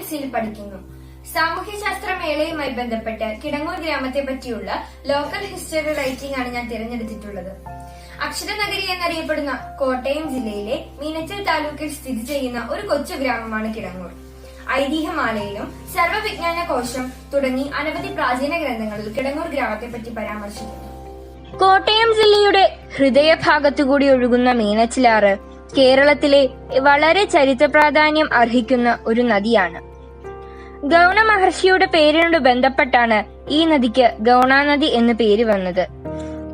S പഠിക്കുന്നു. സാമൂഹ്യശാസ്ത്ര മേളയുമായി ബന്ധപ്പെട്ട് കിടങ്ങൂർ ഗ്രാമത്തെ പറ്റിയുള്ള ലോക്കൽ ഹിസ്റ്ററി റൈറ്റിംഗ് ആണ് ഞാൻ തിരഞ്ഞെടുത്തിട്ടുള്ളത്. അക്ഷരനഗരി എന്നറിയപ്പെടുന്ന കോട്ടയം ജില്ലയിലെ മീനച്ചൽ താലൂക്കിൽ സ്ഥിതി ചെയ്യുന്ന ഒരു കൊച്ചു ഗ്രാമമാണ് കിടങ്ങൂർ. ഐതിഹ്യമാലയിലും സർവ്വവിജ്ഞാന കോശം തുടങ്ങി അനവധി പ്രാചീന ഗ്രന്ഥങ്ങളിൽ കിടങ്ങൂർ ഗ്രാമത്തെ പറ്റി പരാമർശിക്കുന്നു. കോട്ടയം ജില്ലയുടെ ഹൃദയഭാഗത്തുകൂടി ഒഴുകുന്ന മീനച്ചിലാറ് കേരളത്തിലെ വളരെ ചരിത്ര പ്രാധാന്യം അർഹിക്കുന്ന ഒരു നദിയാണ്. ഗൗണ മഹർഷിയുടെ പേരിനോട് ബന്ധപ്പെട്ടാണ് ഈ നദിക്ക് ഗൗണാനദി എന്ന് പേര് വന്നത്.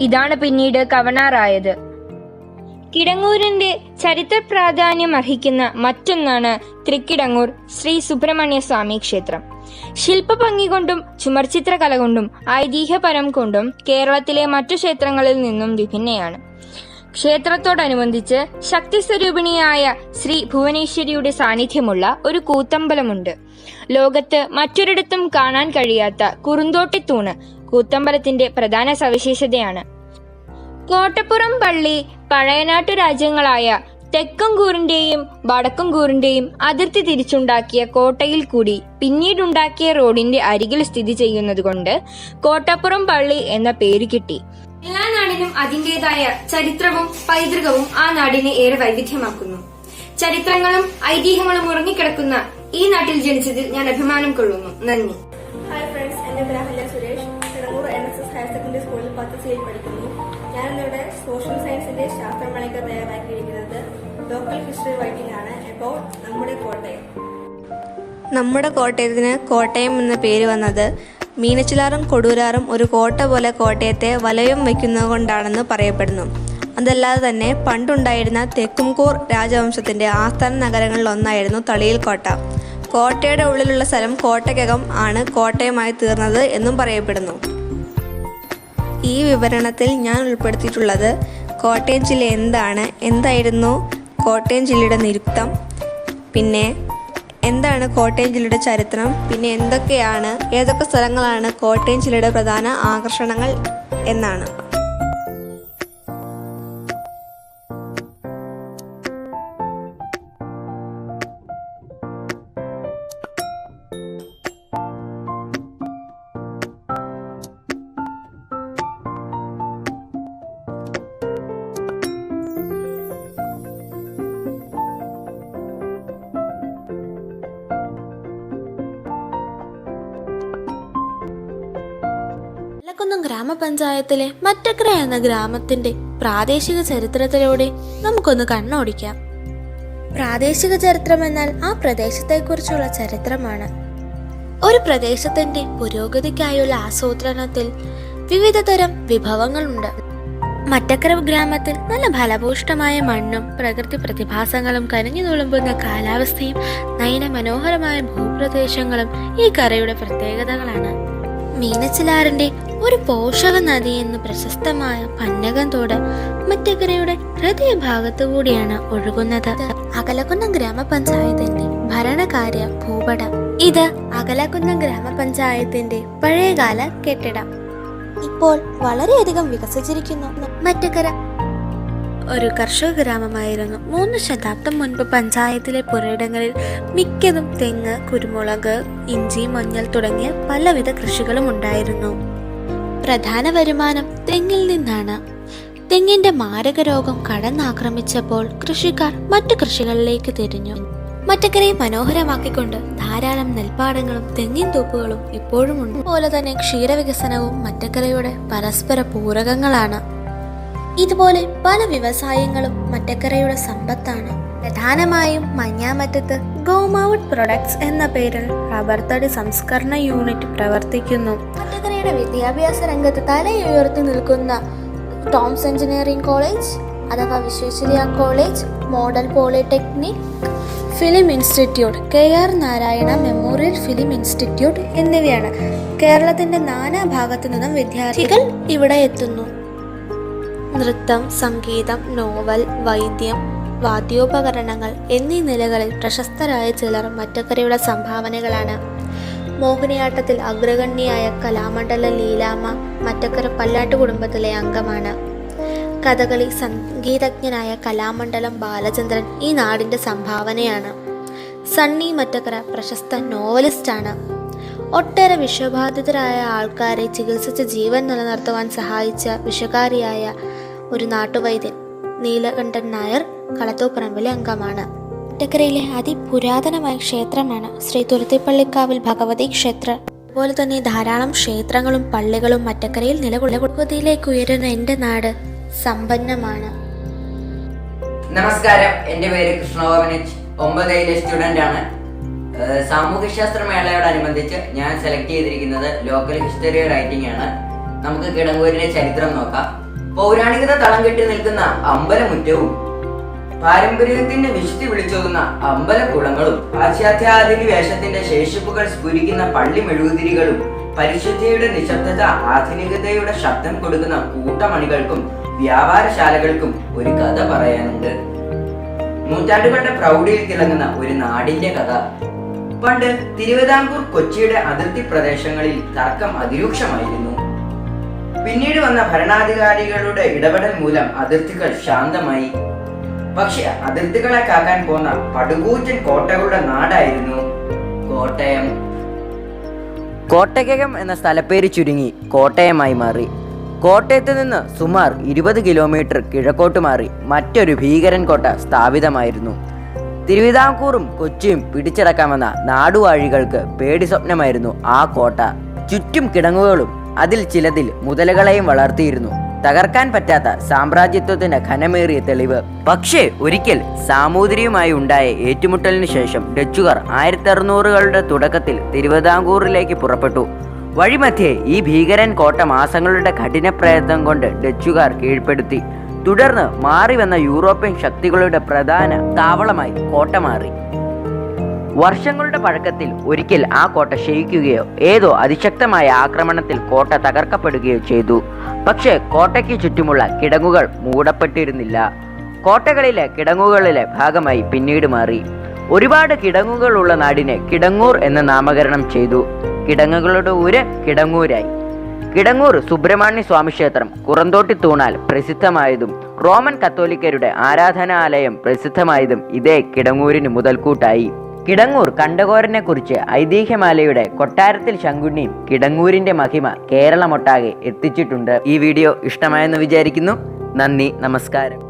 ഇതാണ് പിന്നീട് കവണാറായത്. കിടങ്ങൂരിന്റെ ചരിത്ര പ്രാധാന്യം അർഹിക്കുന്ന മറ്റൊന്നാണ് തൃക്കിടങ്ങൂർ ശ്രീ സുബ്രഹ്മണ്യ സ്വാമി ക്ഷേത്രം. ശില്പഭംഗി കൊണ്ടും ചുമർചിത്രകല കൊണ്ടും ഐതിഹ്യപരം കൊണ്ടും കേരളത്തിലെ മറ്റു ക്ഷേത്രങ്ങളിൽ നിന്നും വിഭിന്നയാണ്. ക്ഷേത്രത്തോടനുബന്ധിച്ച് ശക്തിസ്വരൂപിണിയായ ശ്രീ ഭുവനേശ്വരിയുടെ സാന്നിധ്യമുള്ള ഒരു കൂത്തമ്പലമുണ്ട്. ലോകത്ത് മറ്റൊരിടത്തും കാണാൻ കഴിയാത്ത കുറുന്തോട്ടിത്തൂണ് കൂത്തമ്പലത്തിന്റെ പ്രധാന സവിശേഷതയാണ്. കോട്ടപ്പുറം പള്ളി പഴയനാട്ടു രാജ്യങ്ങളായ തെക്കൻകൂറിന്റെയും വടക്കൻകൂറിന്റെയും അതിർത്തി തിരിച്ചുണ്ടാക്കിയ കോട്ടയിൽ കൂടി പിന്നീടുണ്ടാക്കിയ റോഡിന്റെ അരികിൽ സ്ഥിതി ചെയ്യുന്നതുകൊണ്ട് കോട്ടപ്പുറം പള്ളി എന്ന പേര് കിട്ടി. എല്ലാ നാടിനും അതിന്റേതായ ചരിത്രവും പൈതൃകവും ആ നാടിനെ ഏറെ വൈവിധ്യമാക്കുന്നു. ചരിത്രങ്ങളും ഐതിഹ്യങ്ങളും ഉറങ്ങിക്കിടക്കുന്ന ഈ നാട്ടിൽ ജനിച്ചതിൽ ഞാൻ അഭിമാനം കൊള്ളുന്നു. നന്ദി. ഹായ് ഫ്രണ്ട്സ്, എന്റെ പേര് Ahalya Suresh. Kidangoor NSS higher secondary സ്കൂളിൽ 10C പഠിക്കുന്നു. ഞാനിന്നിവിടെ സോഷ്യൽ സയൻസിന്റെ ശാസ്ത്രമേളയ്ക്ക് തയ്യാറാക്കിയിരിക്കുന്നത് ലോക്കൽ ഹിസ്റ്ററി റൈറ്റിംഗ് ആണ് അബൌട്ട് നമ്മുടെ കോട്ടയം. നമ്മുടെ കോട്ടയത്തിന് കോട്ടയം എന്ന പേര് വന്നത് മീനച്ചിലാറും കൊടൂരാറും ഒരു കോട്ട പോലെ കോട്ടയത്തെ വലയം വയ്ക്കുന്നതുകൊണ്ടാണെന്ന് പറയപ്പെടുന്നു. അതല്ലാതെ തന്നെ പണ്ടുണ്ടായിരുന്ന തെക്കുംകൂർ രാജവംശത്തിന്റെ ആസ്ഥാന നഗരങ്ങളിൽ ഒന്നായിരുന്നു തളിയിൽ കോട്ട. കോട്ടയുടെ ഉള്ളിലുള്ള സ്ഥലം കോട്ടയ്ക്കകം ആണ് കോട്ടയമായി തീർന്നത് എന്നും പറയപ്പെടുന്നു. ഈ വിവരണത്തിൽ ഞാൻ ഉൾപ്പെടുത്തിയിട്ടുള്ളത് കോട്ടയം ജില്ല എന്തായിരുന്നു കോട്ടയം ജില്ലയുടെ നിരുക്തം, പിന്നെ എന്താണ് കോട്ടയം ജില്ലയുടെ ചരിത്രം, പിന്നെ ഏതൊക്കെ സ്ഥലങ്ങളാണ് കോട്ടയം ജില്ലയുടെ പ്രധാന ആകർഷണങ്ങൾ എന്നാണ്. അകലക്കുന്നം ഗ്രാമപഞ്ചായത്തിലെ മറ്റക്കര എന്ന ഗ്രാമത്തിന്റെ പ്രാദേശിക ചരിത്രത്തിലൂടെ നമുക്കൊന്ന് കണ്ണോടിക്കാം. പ്രാദേശിക ചരിത്രം എന്നാൽ ആ പ്രദേശത്തെക്കുറിച്ചുള്ള ചരിത്രമാണ്. ഒരു പ്രദേശത്തിന്റെ പുരോഗതിക്കായുള്ള ആസൂത്രണത്തിൽ വിവിധ തരം വിഭവങ്ങളുണ്ട്. മറ്റക്കര ഗ്രാമത്തിൽ നല്ല ഫലഭൂഷ്ടമായ മണ്ണും പ്രകൃതി പ്രതിഭാസങ്ങളും കനിഞ്ഞു തുളുമ്പുന്ന കാലാവസ്ഥയും നയന മനോഹരമായ ഭൂപ്രദേശങ്ങളും ഈ കരയുടെ പ്രത്യേകതകളാണ്. മീനച്ചിലാറിന്റെ ഒരു പോഷക നദി എന്ന് പ്രശസ്തമായ പന്നകം തോട് മറ്റക്കരയുടെ ഹൃദയഭാഗത്തു കൂടിയാണ് ഒഴുകുന്നത്. അകലക്കുന്നം ഗ്രാമപഞ്ചായത്തിന്റെ ഭരണകാര്യ ഭൂപടം. ഇത് അകലക്കുന്നം ഗ്രാമപഞ്ചായത്തിന്റെ പഴയകാല കെട്ടിടം. ഇപ്പോൾ വളരെയധികം വികസിച്ചിരിക്കുന്നു. മറ്റക്കര ഒരു കർഷക ഗ്രാമമായിരുന്നു. 3 ശതാബ്ദം മുൻപ് പഞ്ചായത്തിലെ പുരയിടങ്ങളിൽ മിക്കതും തെങ്ങ്, കുരുമുളക്, ഇഞ്ചി, മഞ്ഞൾ തുടങ്ങിയ പലവിധ കൃഷികളും ഉണ്ടായിരുന്നു. പ്രധാന വരുമാനം തെങ്ങിൽ നിന്നാണ്. തെങ്ങിന്റെ മാരക രോഗം കടന്നാക്രമിച്ചപ്പോൾ കൃഷിക്കാർ മറ്റു കൃഷികളിലേക്ക് തിരിഞ്ഞു. മറ്റക്കരയെ മനോഹരമാക്കിക്കൊണ്ട് ധാരാളം നെൽപ്പാടങ്ങളും തെങ്ങിൻ തോപ്പുകളും ഇപ്പോഴും ഉണ്ട്. അതുപോലെ തന്നെ ക്ഷീരവികസനവും മറ്റക്കരയുടെ പരസ്പര പൂരകങ്ങളാണ്. ഇതുപോലെ പല വ്യവസായങ്ങളും മറ്റക്കരയുടെ സമ്പത്താണ്. പ്രധാനമായും മഞ്ഞാമറ്റത്ത് ഗോമാവുഡ് പ്രൊഡക്ട്സ് എന്ന പേരിൽ റബ്ബർ തടി സംസ്കരണ യൂണിറ്റ് പ്രവർത്തിക്കുന്നു. മറ്റക്കരയുടെ വിദ്യാഭ്യാസ രംഗത്ത് തലയുയർത്തി നിൽക്കുന്ന ടോംസ് എഞ്ചിനീയറിംഗ് കോളേജ് അഥവാ Visvesvaraya college, model polytechnic, film institute, KR Narayana memorial film institute എന്നിവയാണ്. കേരളത്തിന്റെ നാനാഭാഗത്തു നിന്നും വിദ്യാർത്ഥികൾ ഇവിടെ എത്തുന്നു. നൃത്തം, സംഗീതം, നോവൽ, വൈദ്യം, വാദ്യോപകരണങ്ങൾ എന്നീ നിലകളിൽ പ്രശസ്തരായ ചിലർ മറ്റക്കരയുടെ സംഭാവനകളാണ്. മോഹിനിയാട്ടത്തിൽ അഗ്രഗണ്യയായ കലാമണ്ഡലം ലീലാമ്മ മറ്റക്കര പല്ലാട്ട് കുടുംബത്തിലെ അംഗമാണ്. കഥകളി സംഗീതജ്ഞനായ കലാമണ്ഡലം ബാലചന്ദ്രൻ ഈ നാടിന്റെ സംഭാവനയാണ്. സണ്ണി മറ്റക്കര പ്രശസ്ത നോവലിസ്റ്റാണ്. ഒട്ടേറെ വിഷബാധിതരായ ആൾക്കാരെ ചികിത്സിച്ച് ജീവൻ നിലനിർത്തുവാൻ സഹായിച്ച വിഷകാരിയായ ഒരു നാട്ടുവൈദ്യൻ നീലകണ്ഠൻ നായർ കളത്തൂപ്പറമ്പിലെ അംഗമാണ്. മറ്റക്കരയിലെ അതിപുരാതനമായ ക്ഷേത്രമാണ് ശ്രീ തുരുത്തിപ്പള്ളിക്കാവിൽ ഭഗവതി ക്ഷേത്രം. അതുപോലെ തന്നെ ധാരാളം ക്ഷേത്രങ്ങളും പള്ളികളും മറ്റക്കരയിൽ നിലകൊള്ളുന്നതിലേക്ക് ഉയരുന്ന എൻ്റെ നാട് സമ്പന്നമാണ്. നമസ്കാരം, എൻ്റെ പേര് കൃഷ്ണോപനച്ച്, 9ലെ സ്റ്റുഡൻ്റ് ആണ്. സാമൂഹ്യശാസ്ത്ര മേളയോടനുബന്ധിച്ച് ഞാൻ സെലക്ട് ചെയ്തിരിക്കുന്നത് ലോക്കൽ ഹിസ്റ്ററി റൈറ്റിംഗ് ആണ്. നമുക്ക് കിടങ്ങൂരിന്റെ ചരിത്രം നോക്കാം. പൗരാണികത തളം കെട്ടി നിൽക്കുന്ന അമ്പലമുറ്റവും പാരമ്പര്യത്തിന്റെ വിശുദ്ധി വിളിച്ചോതുന്ന അമ്പലക്കുളങ്ങളും പാശ്ചാത്യാധുനിക വേഷത്തിന്റെ ശേഷിപ്പുകൾ സ്ഫുരിക്കുന്ന പള്ളി മെഴുകുതിരികളും പരിശുദ്ധിയുടെ നിശബ്ദത ആധുനികതയുടെ ശബ്ദം കൊടുക്കുന്ന കൂട്ടമണികൾക്കും വ്യാപാരശാലകൾക്കും ഒരു കഥ പറയാനുണ്ട്. നൂറ്റാണ്ടുകളുടെ പ്രൗഢിയിൽ തിളങ്ങുന്ന ഒരു നാടിന്റെ കഥ. പണ്ട് തിരുവിതാംകൂർ കൊച്ചിയുടെ അതിർത്തി പ്രദേശങ്ങളിൽ തർക്കം അതിരൂക്ഷമായിരുന്നു. പിന്നീട് വന്ന ഭരണാധികാരികളുടെ ഇടപെടൽ മൂലം അതിർത്തികൾ ശാന്തമായി. പക്ഷെ അതിർത്തികളെ കാക്കാൻ പോന്ന പടുകൂറ്റൻ കോട്ടകളുടെ നാടായിരുന്നു കോട്ടയം. കോട്ടയ്ക്കകം എന്ന സ്ഥലപ്പേര് ചുരുങ്ങി കോട്ടയമായി മാറി. കോട്ടയത്ത് നിന്ന് സുമാർ 20 കിലോമീറ്റർ കിഴക്കോട്ട് മാറി മറ്റൊരു ഭീകരൻ കോട്ട സ്ഥാപിതമായിരുന്നു. തിരുവിതാംകൂറും കൊച്ചിയും പിടിച്ചടക്കാമെന്ന നാടുവാഴികൾക്ക് പേടി സ്വപ്നമായിരുന്നു ആ കോട്ട. ചുറ്റും കിടങ്ങുകളും അതിൽ ചിലതിൽ മുതലകളെയും വളർത്തിയിരുന്നു. തകർക്കാൻ പറ്റാത്ത സാമ്രാജ്യത്വത്തിന്റെ ഘനമേറിയ തെളിവ്. പക്ഷേ ഒരിക്കൽ സാമൂതിരിയുമായി ഉണ്ടായ ഏറ്റുമുട്ടലിന് ശേഷം ഡച്ചുകാർ 1600കളുടെ തുടക്കത്തിൽ തിരുവിതാംകൂറിലേക്ക് പുറപ്പെട്ടു. വഴിമധ്യേ ഈ ഭീകരൻ കോട്ട മാസങ്ങളുടെ കഠിന പ്രയത്നം കൊണ്ട് ഡച്ചുകാർ കീഴ്പ്പെടുത്തി. തുടർന്ന് മാറി വന്ന യൂറോപ്യൻ ശക്തികളുടെ പ്രധാന താവളമായി കോട്ട മാറി. വർഷങ്ങളുടെ പഴക്കത്തിൽ ഒരിക്കൽ ആ കോട്ട ക്ഷയിക്കുകയോ ഏതോ അതിശക്തമായ ആക്രമണത്തിൽ കോട്ട തകർക്കപ്പെടുകയോ ചെയ്തു. പക്ഷേ കോട്ടയ്ക്ക് ചുറ്റുമുള്ള കിടങ്ങുകൾ മൂടപ്പെട്ടിരുന്നില്ല. കോട്ടകളിലെ കിടങ്ങുകളിലെ ഭാഗമായി പിന്നീട് മാറി. ഒരുപാട് കിടങ്ങുകളുള്ള നാടിനെ കിടങ്ങൂർ എന്ന് നാമകരണം ചെയ്തു. കിടങ്ങുകളുടെ ഊര് കിടങ്ങൂരായി. കിടങ്ങൂർ സുബ്രഹ്മണ്യ സ്വാമി ക്ഷേത്രം കുറന്തോട്ടി തൂണാൽ പ്രസിദ്ധമായതും റോമൻ കത്തോലിക്കരുടെ ആരാധനാലയം പ്രസിദ്ധമായതും ഇതേ കിടങ്ങൂരിന് മുതൽക്കൂട്ടായി. കിടങ്ങൂർ കണ്ടകോരനെ കുറിച്ച് ഐതിഹ്യമാലയുടെ കൊട്ടാരത്തിൽ ശങ്കുണ്ണിയും കിടങ്ങൂരിന്റെ മഹിമ കേരളമൊട്ടാകെ എത്തിച്ചിട്ടുണ്ട്. ഈ വീഡിയോ ഇഷ്ടമായെന്ന് വിചാരിക്കുന്നു. നന്ദി, നമസ്കാരം.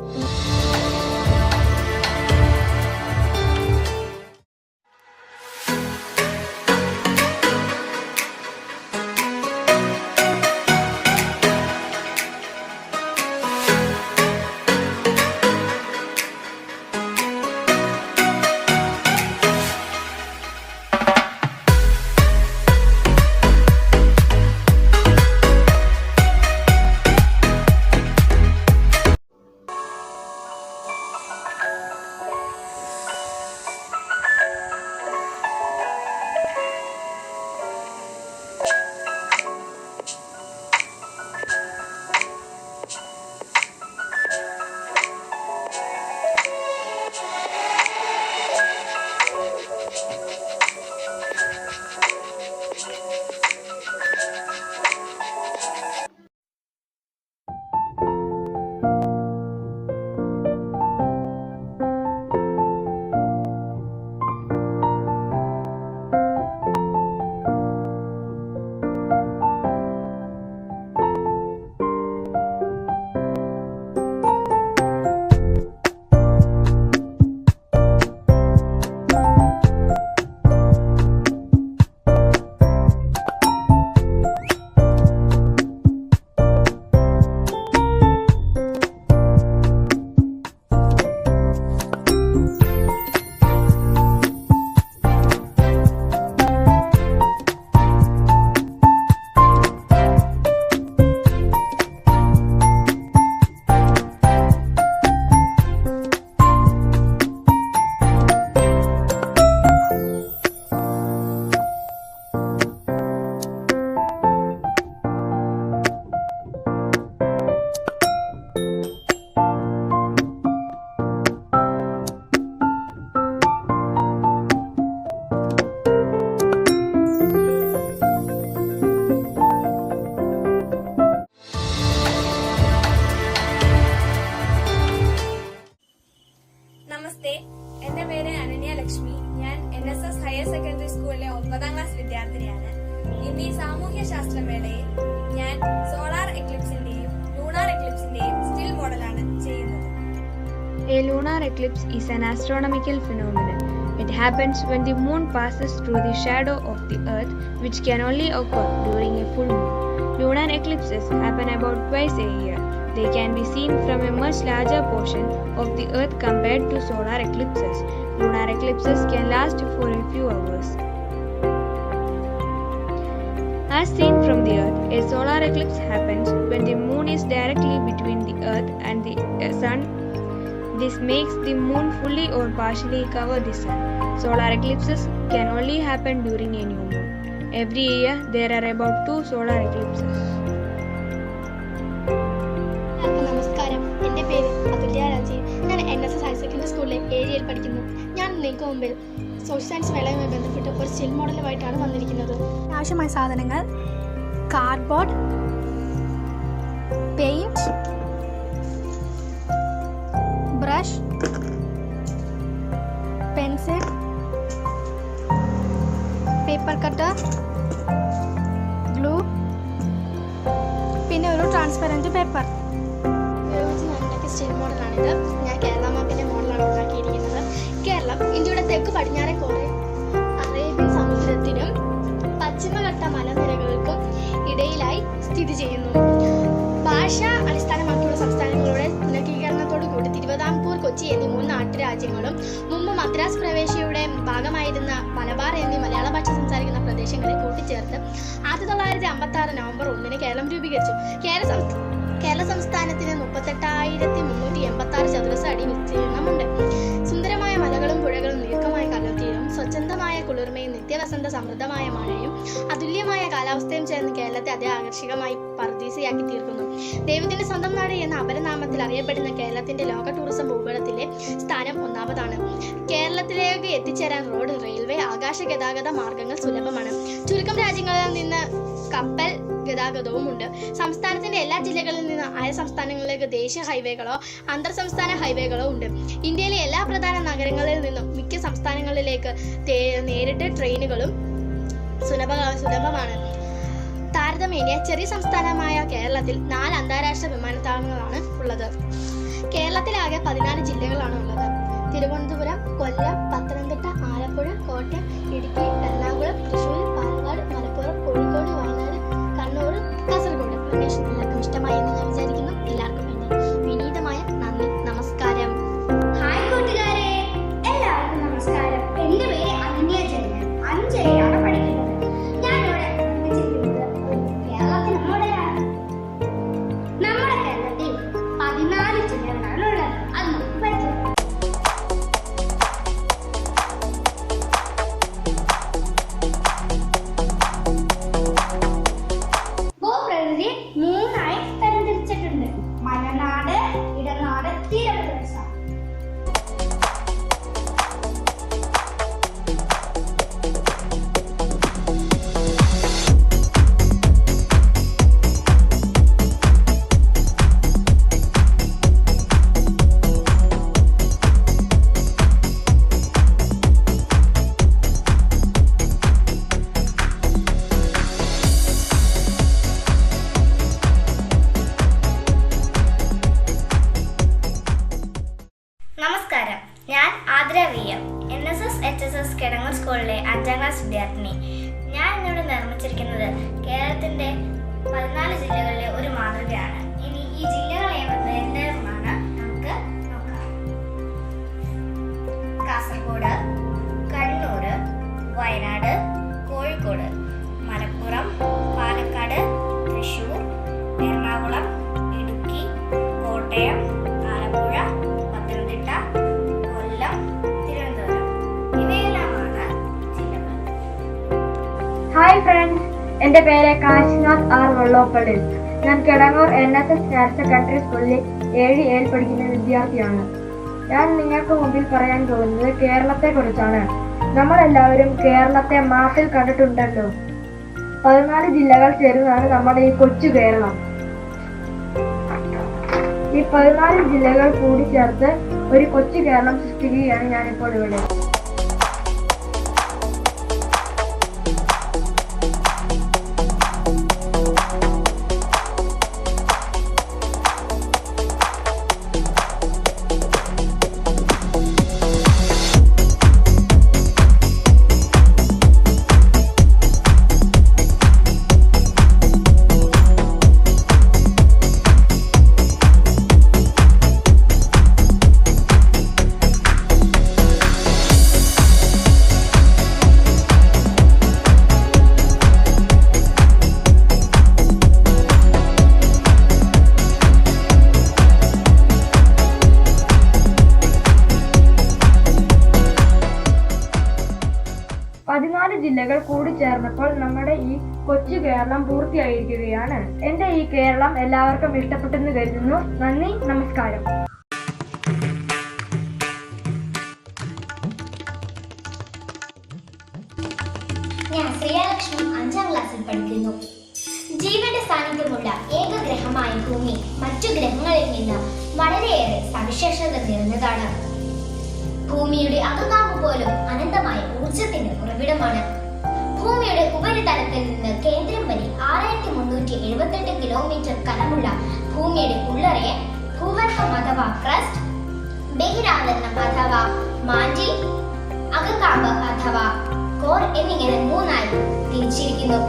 solar eclipse is an astronomical phenomenon. It happens when the moon passes through the shadow of the earth, which can only occur during a full moon. Lunar eclipses happen about twice a year. They can be seen from a much larger portion of the earth compared to solar eclipses. Lunar eclipses can last for a few hours. As seen from the earth, a solar eclipse happens when the moon is directly between the earth and the sun. This makes the moon fully or partially cover the sun. Solar eclipses can only happen during a new moon. Every year, there are about 2 solar eclipses. നമസ്കാരം, എൻ്റെ പേര് അതുല്യ രാജീവ്. ഞാൻ NSS higher secondary സ്കൂളിലെ ഏരിയയിൽ പഠിക്കുന്നു. ഞാൻ നിങ്ങൾക്ക് മുമ്പിൽ സോഷ്യൽ സയൻസ് മേളയുമായി ബന്ധപ്പെട്ട് ഒരു സ്റ്റിൽ മോഡലുമായിട്ടാണ് വന്നിരിക്കുന്നത്. ആവശ്യമായ സാധനങ്ങൾ: cardboard, paint, brush, pencil, paper cutter, glue, പിന്നെ ഒരു ട്രാൻസ്പെറൻറ്റ് പേപ്പർ ഉപയോഗിച്ച് ഞാൻ ഉണ്ടാക്കിയ സ്റ്റിൽ മോഡലാണിത്. ഞാൻ കേരള മാപ്പിൻ്റെ മോഡലാണ് ഉണ്ടാക്കിയിരിക്കുന്നത്. കേരളം ഇന്ത്യയുടെ തെക്ക് പടിഞ്ഞാറെ കോറെ അറേബ്യൻ സമുദ്രത്തിനും പശ്ചിമഘട്ട മലനിരകൾക്കും ഇടയിലായി സ്ഥിതി ചെയ്യുന്നു. ഭാഷ അടിസ്ഥാനമാക്കിയുള്ള സംസ്ഥാനങ്ങളുടെ പുനഃക്രമീകരണത്തോടു കൂടി തിരുവിതാംകൂർ, കൊച്ചി എന്നീ 3 നാട്ടുരാജ്യങ്ങളും മുമ്പ് മദ്രാസ് പ്രവേശിയുടെ ഭാഗമായിരുന്ന മലബാർ എന്നീ മലയാള ഭാഷ സംസാരിക്കുന്ന പ്രദേശങ്ങളെ കൂട്ടിച്ചേർത്ത് 1956 നവംബർ 1 കേരളം രൂപീകരിച്ചു. കേരള സംസ്ഥാനത്തിന് 38,386 ചതുരശ്ര അടി വിസ്തീർണമുണ്ട്. സുന്ദരമായ മലകളും പുഴകളും ദീർഘമായ കടൽത്തീരവും സ്വച്ഛന്തമായ കുളിർമയും നിത്യവസന്ത സമൃദ്ധമായ മഴയും അതുല്യമായ കാലാവസ്ഥയും ചേർന്ന് കേരളത്തെ അതേ ആകർഷകമായി പർദീസയാക്കി തീർക്കുന്നു. ദൈവത്തിന്റെ സ്വന്തം നാട് എന്ന അപരനാമത്തിൽ അറിയപ്പെടുന്ന കേരളത്തിന്റെ ലോക ടൂറിസം ഭൂപടത്തിലെ സ്ഥാനം 1-ാമതാണ്. കേരളത്തിലേക്ക് എത്തിച്ചേരാൻ റോഡ്, റെയിൽവേ, ആകാശ ഗതാഗത മാർഗങ്ങൾ സുലഭമാണ്. ചുരുക്കം രാജ്യങ്ങളിൽ നിന്ന് കപ്പൽ ഗതാഗതവും ഉണ്ട്. സംസ്ഥാനത്തിന്റെ എല്ലാ ജില്ലകളിൽ നിന്ന് അയൽ സംസ്ഥാനങ്ങളിലേക്ക് ദേശീയ ഹൈവേകളോ അന്തർ സംസ്ഥാന ഹൈവേകളോ ഉണ്ട്. ഇന്ത്യയിലെ എല്ലാ പ്രധാന നഗരങ്ങളിൽ നിന്നും മിക്ക സംസ്ഥാനങ്ങളിലേക്ക് നേരിട്ട് ട്രെയിനുകളും സുലഭമാണ്. താരതമ്യേന ചെറിയ സംസ്ഥാനമായ കേരളത്തിൽ 4 അന്താരാഷ്ട്ര വിമാനത്താവളങ്ങളാണ് ഉള്ളത്. കേരളത്തിലാകെ 14 ജില്ലകളാണ് ഉള്ളത്. തിരുവനന്തപുരം, കൊല്ലം, പത്തനംതിട്ട, ആലപ്പുഴ, കോട്ടയം, ഇടുക്കി, എറണാകുളം, തൃശ്ശൂർ, പാലക്കാട്, മലപ്പുറം, കോഴിക്കോട്, വയനാട്, കണ്ണൂർ, കാസർഗോഡ്. പ്രദേശം എല്ലാവർക്കും ഇഷ്ടമായി എന്ന് ഞാൻ വിചാരിക്കുന്നു. എല്ലാവർക്കും വേണ്ടി വിനീതമായ നന്ദി, നമസ്കാരം. ഹായ് കൂട്ടുകാരെ, എല്ലാവർക്കും നമസ്കാരം. എൻ്റെ പേര് അനന്യ ജയൻ. 5ാണ് പഠിക്കുന്നത്. ഞാനിവിടെ പഠിച്ചിരിക്കുന്നത് കേരളത്തിന് മോഡലാണ്. നമ്മുടെ കേരളത്തിൽ 14 ജില്ലകളാണ് ഉള്ളത്. അത് നമുക്ക് പഠിക്കാം. ഭൂപ്രകൃതി 3ആയി തരംതിരിച്ചിട്ടുണ്ട്: മലനാട്, ഇടനാട്, തീരപ്രദേശം. നമസ്കാരം, ഞാൻ Aardra VM, NSS HSS Kidangoor സ്കൂളിലെ 5ാം ക്ലാസ് വിദ്യാർത്ഥിനി. ഞാൻ ഇന്നിവിടെ നിർമ്മിച്ചിരിക്കുന്നത് കേരളത്തിന്റെ 14 ജില്ലകളിലെ ഒരു മാതൃകയാണ്. ഇനി ഈ ജില്ലകൾ ഏതെന്നാണ് നമുക്ക് നോക്കാം. കാസർഗോഡ്, കണ്ണൂർ, വയനാട്, കോഴിക്കോട്, മലപ്പുറം, പാലക്കാട്, തൃശ്ശൂർ, എറണാകുളം, ഇടുക്കി, കോട്ടയം, ആലപ്പുഴ, പത്തനംതിട്ട, കൊല്ലം, തിരുവനന്തപുരം. ഇവയെല്ലാമാണ് ജില്ലകൾ. ഹായ് ഫ്രണ്ട്സ്, എൻ്റെ പേര് കാശിനാഥ് R. വള്ളോപ്പള്ളി. ഞാൻ കിടങ്ങൂർ NSS ഹയർ സെക്കൻഡറി സ്കൂളിൽ 7A പഠിക്കുന്ന വിദ്യാർത്ഥിയാണ്. ഞാൻ നിങ്ങൾക്ക് മുമ്പിൽ പറയാൻ പോകുന്നത് കേരളത്തെ കുറിച്ചാണ്. നമ്മളെല്ലാവരും കേരളത്തെ മാപ്പിൽ കണ്ടിട്ടുണ്ടല്ലോ. 14 ജില്ലകൾ ചേരുന്നതാണ് നമ്മുടെ ഈ കൊച്ചു കേരളം. ഈ 14 ജില്ലകൾ കൂടി ചേർത്ത് ഒരു കൊച്ചു കേരളം സൃഷ്ടിക്കുകയാണ് ഞാനിപ്പോൾ ഇവിടെ. ചേർന്നപ്പോൾ നമ്മുടെ ഈ കൊച്ചു കേരളം പൂർത്തിയായിരിക്കുകയാണ്. എന്റെ ഈ കേരളം എല്ലാവർക്കും ഇഷ്ടപ്പെട്ടെന്ന് കരുതുന്നു. നന്ദി, നമസ്കാരം. ഞാൻ ശ്രീലക്ഷ്മി 5ാം ക്ലാസ്സിൽ പഠിക്കുന്നു. ജീവന്റെ സാന്നിധ്യമുള്ള ഏക ഗ്രഹമായ ഭൂമി മറ്റു ഗ്രഹങ്ങളിൽ നിന്ന് വളരെയേറെ സവിശേഷത നിറഞ്ഞതാണ്. ഭൂമിയുടെ അകങ്കാമ്പ് പോലും അനന്തമായ ഊർജത്തിന് ഉറവിടമാണ്. ഭൂമിയുടെ ഉപരിതലത്തിൽ നിന്ന് കേന്ദ്രം വരെ 6378 കിലോമീറ്റർ കനമുള്ള ഭൂമിയുടെ ഉള്ളറയെ ഭൂവൽക്കം അഥവാ ക്രസ്റ്റ്, ബഹിരാവരണം അഥവാ മാന്റിൽ, അകങ്കാമ്പ് അഥവാ കോർ എന്നിങ്ങനെ 3ആയി തിരിച്ചിരിക്കുന്നു.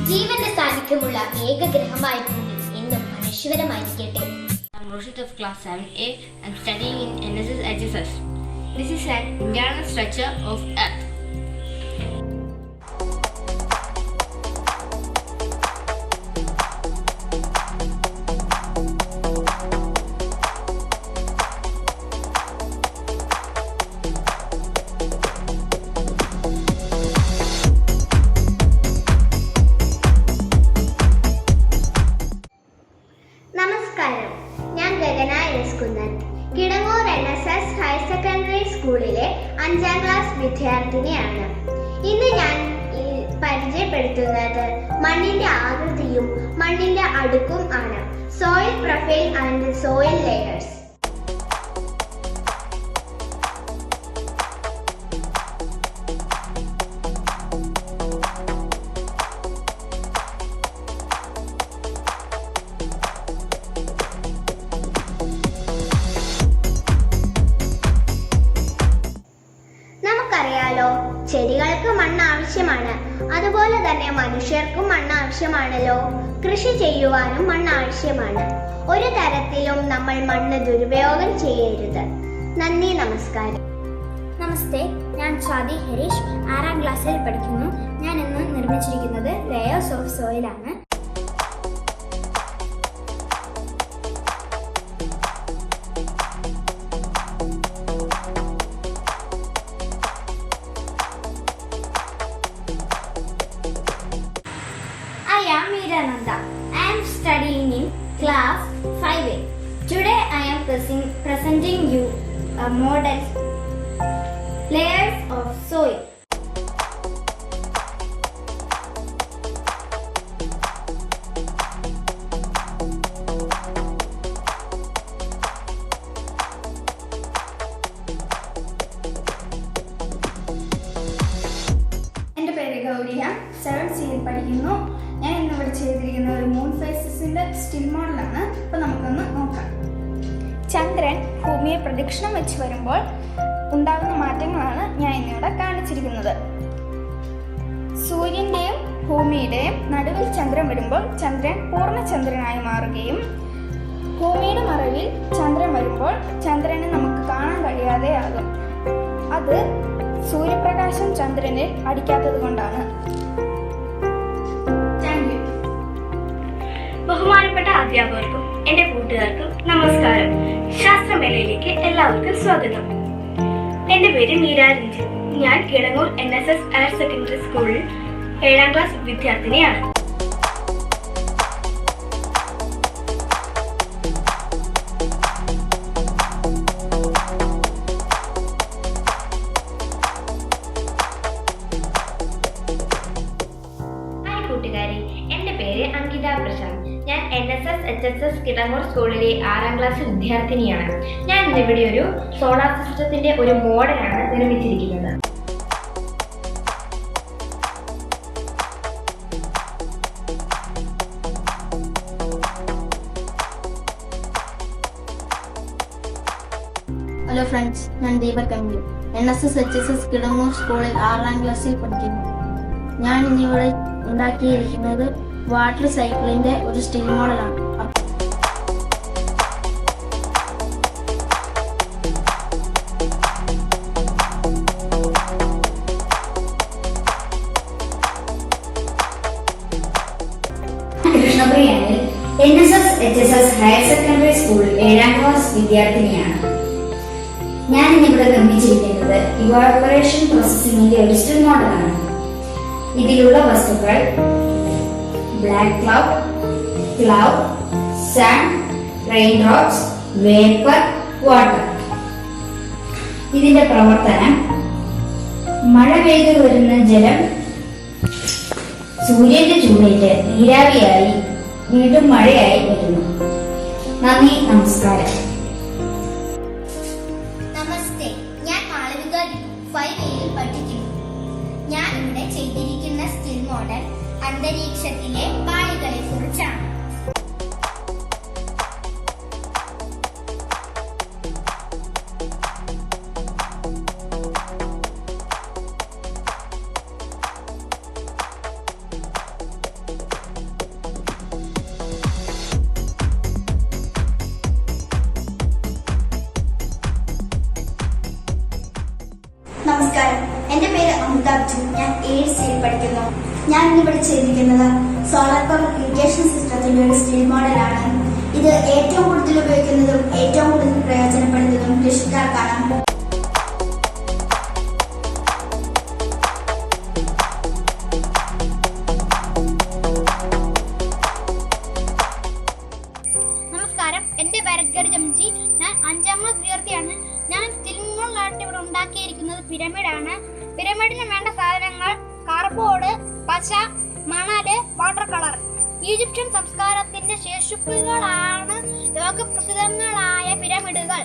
ജീവന്റെ സാന്നിധ്യമുള്ള ഏക ഗ്രഹമായ ഭൂമി എന്നും അനശ്വരമായിരിക്കട്ടെ. I'm Roshit of class 7A and studying in NSS HSS. This is an internal structure of Earth. നമസ്കാരം, ഞാൻ ഗഗന എസ് കുന്നത്ത്. കിടങ്ങൂർ NSS ഹയർ സെക്കൻഡറി സ്കൂളിലെ 5ാം ക്ലാസ് വിദ്യാർത്ഥിനിയാണ്. ഇന്ന് ഞാൻ പരിചയപ്പെടുത്തുന്നത് മണ്ണിന്റെ ആകൃതിയും മണ്ണിന്റെ അടുക്കും ആണ്. Soil profile and soil layers. നമുക്കറിയാലോ, ചെടികൾക്ക് മണ്ണ് ആവശ്യമാണ്. അതുപോലെ തന്നെ മനുഷ്യർക്കും മണ്ണ് ആവശ്യമാണല്ലോ. കൃഷി ചെയ്യുവാനും മണ്ണ് ആവശ്യമാണ്. ഒരു തരത്തിലും നമ്മൾ മണ്ണ് ദുരുപയോഗം ചെയ്യരുത്. നന്ദി, നമസ്കാരം. നമസ്തേ, ഞാൻ സ്വാതി ഹരീഷ് 6ാം ക്ലാസ്സിൽ പഠിക്കുന്നു. ഞാൻ ഇന്ന് നിർമ്മിച്ചിരിക്കുന്നത് ലെയേഴ്സ് ഓഫ് സോയിൽ ആണ്. I am Meera Nanda. I am studying in class 5A. Today I am presenting you a model layers of soil. എൻ്റെ പേര് ഗൗരിയ, 7C പഠിക്കുന്നു. ഞാൻ ഇന്നിവിടെ ചെയ്തിരിക്കുന്ന ഒരു മൂൺ ഫേസസിന്റെ സ്റ്റിൽ മോഡലാണ്. അപ്പോൾ നമുക്കൊന്ന് നോക്കാം. ചന്ദ്രൻ ഭൂമിയെ പ്രദക്ഷിണം വെച്ച് വരുമ്പോൾ ഉണ്ടാകുന്ന മാറ്റങ്ങളാണ് ഞാൻ ഇന്നിവിടെ കാണിച്ചിരിക്കുന്നത്. സൂര്യന്റെയും ഭൂമിയുടെയും നടുവിൽ ചന്ദ്രൻ വരുമ്പോൾ ചന്ദ്രൻ പൂർണ്ണചന്ദ്രനായി മാറുകയും ഭൂമിയുടെ മറവിൽ ചന്ദ്രൻ വരുമ്പോൾ ചന്ദ്രനെ നമുക്ക് കാണാൻ കഴിയാതെയാകും. അത് സൂര്യപ്രകാശം ചന്ദ്രനിൽ അടിക്കാത്തത് കൊണ്ടാണ്. ബഹുമാനപ്പെട്ട അധ്യാപകർക്കും എന്റെ കൂട്ടുകാർക്കും നമസ്കാരം. ശാസ്ത്രമേളയിലേക്ക് എല്ലാവർക്കും സ്വാഗതം. എന്റെ പേര് മീര രഞ്ജിത്ത്. ഞാൻ കിടങ്ങൂർ NSS ഹയർ സെക്കൻഡറി സ്കൂളിൽ 7ാം ക്ലാസ് വിദ്യാർത്ഥിനിയാണ്. കൂട്ടുകാരെ, എൻ്റെ പേര് അങ്കിത പ്രശാന്ത്. ഞാൻ NSS HSS കിടങ്ങൂർ സ്കൂളിലെ 6ാം ക്ലാസ് വിദ്യാർത്ഥിനിയാണ്. ഞാൻ ഇന്നിവിടെ ഒരു സോളാർ സിസ്റ്റത്തിന്റെ ഒരു മോഡലാണ് നിർമ്മിച്ചിരിക്കുന്നത്. ഹലോ ഫ്രണ്ട്സ്, ഞാൻ ദീപക് കമ്പി. NSS HSS കിടങ്ങൂർ സ്കൂളിൽ 6ാം ക്ലാസ്സിൽ പഠിക്കുന്നു. ഞാൻ ഇന്നിവിടെ ഉണ്ടാക്കിയിരിക്കുന്നത് വാട്ടർ സൈക്കിളിന്റെ ഒരു സ്റ്റീൽ മോഡലാണ്. കൃഷ്ണപ്രിയാണ്. NSS HSS higher secondary school 7ാം class വിദ്യാർത്ഥിനിയാണ്. ഞാൻ ഇന്നിവിടെ നിർമ്മിച്ചിരിക്കുന്നത് ഇവാപറേഷൻ പ്രോസസ്സിംഗിന്റെ ഒരു സ്റ്റീൽ മോഡലാണ്. ഇതിലുള്ള വസ്തുക്കൾ black cloud, sun, rain drops, vapour, water. ഇതിന്റെ പ്രവർത്തനം മഴ പെയ്തു വരുന്ന ജലം സൂര്യന്റെ ചൂടേറ്റ് നീരാവിയായി വീണ്ടും മഴയായി വരുന്നു. നന്ദി, നമസ്കാരം. നമസ്തേ, ഞാൻ മാളവിക 5Aയിൽ പഠിക്കുന്നു. ഞാൻ ഇവിടെ ചെയ്തിരിക്കുന്ന സ്റ്റീൽ മോഡൽ അന്തരീക്ഷത്തിലെ പാളികളെ കുറിച്ചാണ്. നമസ്കാരം, എൻ്റെ പേര് അമിതാഭ് ജു. ഞാൻ 7Cയിൽ പഠിക്കുന്നു. ഞാൻ ഇന്നിവിടെ ചെയ്തിരിക്കുന്നത് സോളാർ പവർ ഇറിഗേഷൻ സിസ്റ്റത്തിന്റെ ഒരു സ്റ്റീൽ മോഡലാണ്. ഇത് ഏറ്റവും കൂടുതൽ ഉപയോഗിക്കുന്നതും ഏറ്റവും കൂടുതൽ പ്രയോജനപ്പെടുന്നതും കൃഷിക്കാർക്കാണ്. നമസ്കാരം, എൻ്റെ പേര് ജംജി. ഞാൻ 5ാം ക്ലാസ് വിദ്യാർത്ഥിയാണ്. ഞാൻ സ്റ്റീൽ മോഡലായിട്ട് ഇവിടെ ഉണ്ടാക്കിയിരിക്കുന്നത് പിരമിഡാണ്. പിരമിഡിന് വേണ്ട സാധനങ്ങൾ കാർഡ്ബോർഡ്, പശ, മണല്, വാട്ടർ കളർ. ഈജിപ്ഷ്യൻ സംസ്കാരത്തിന്റെ ശേഷിപ്പുകളാണ് ലോകപ്രസിദ്ധങ്ങളായ പിരമിഡുകൾ.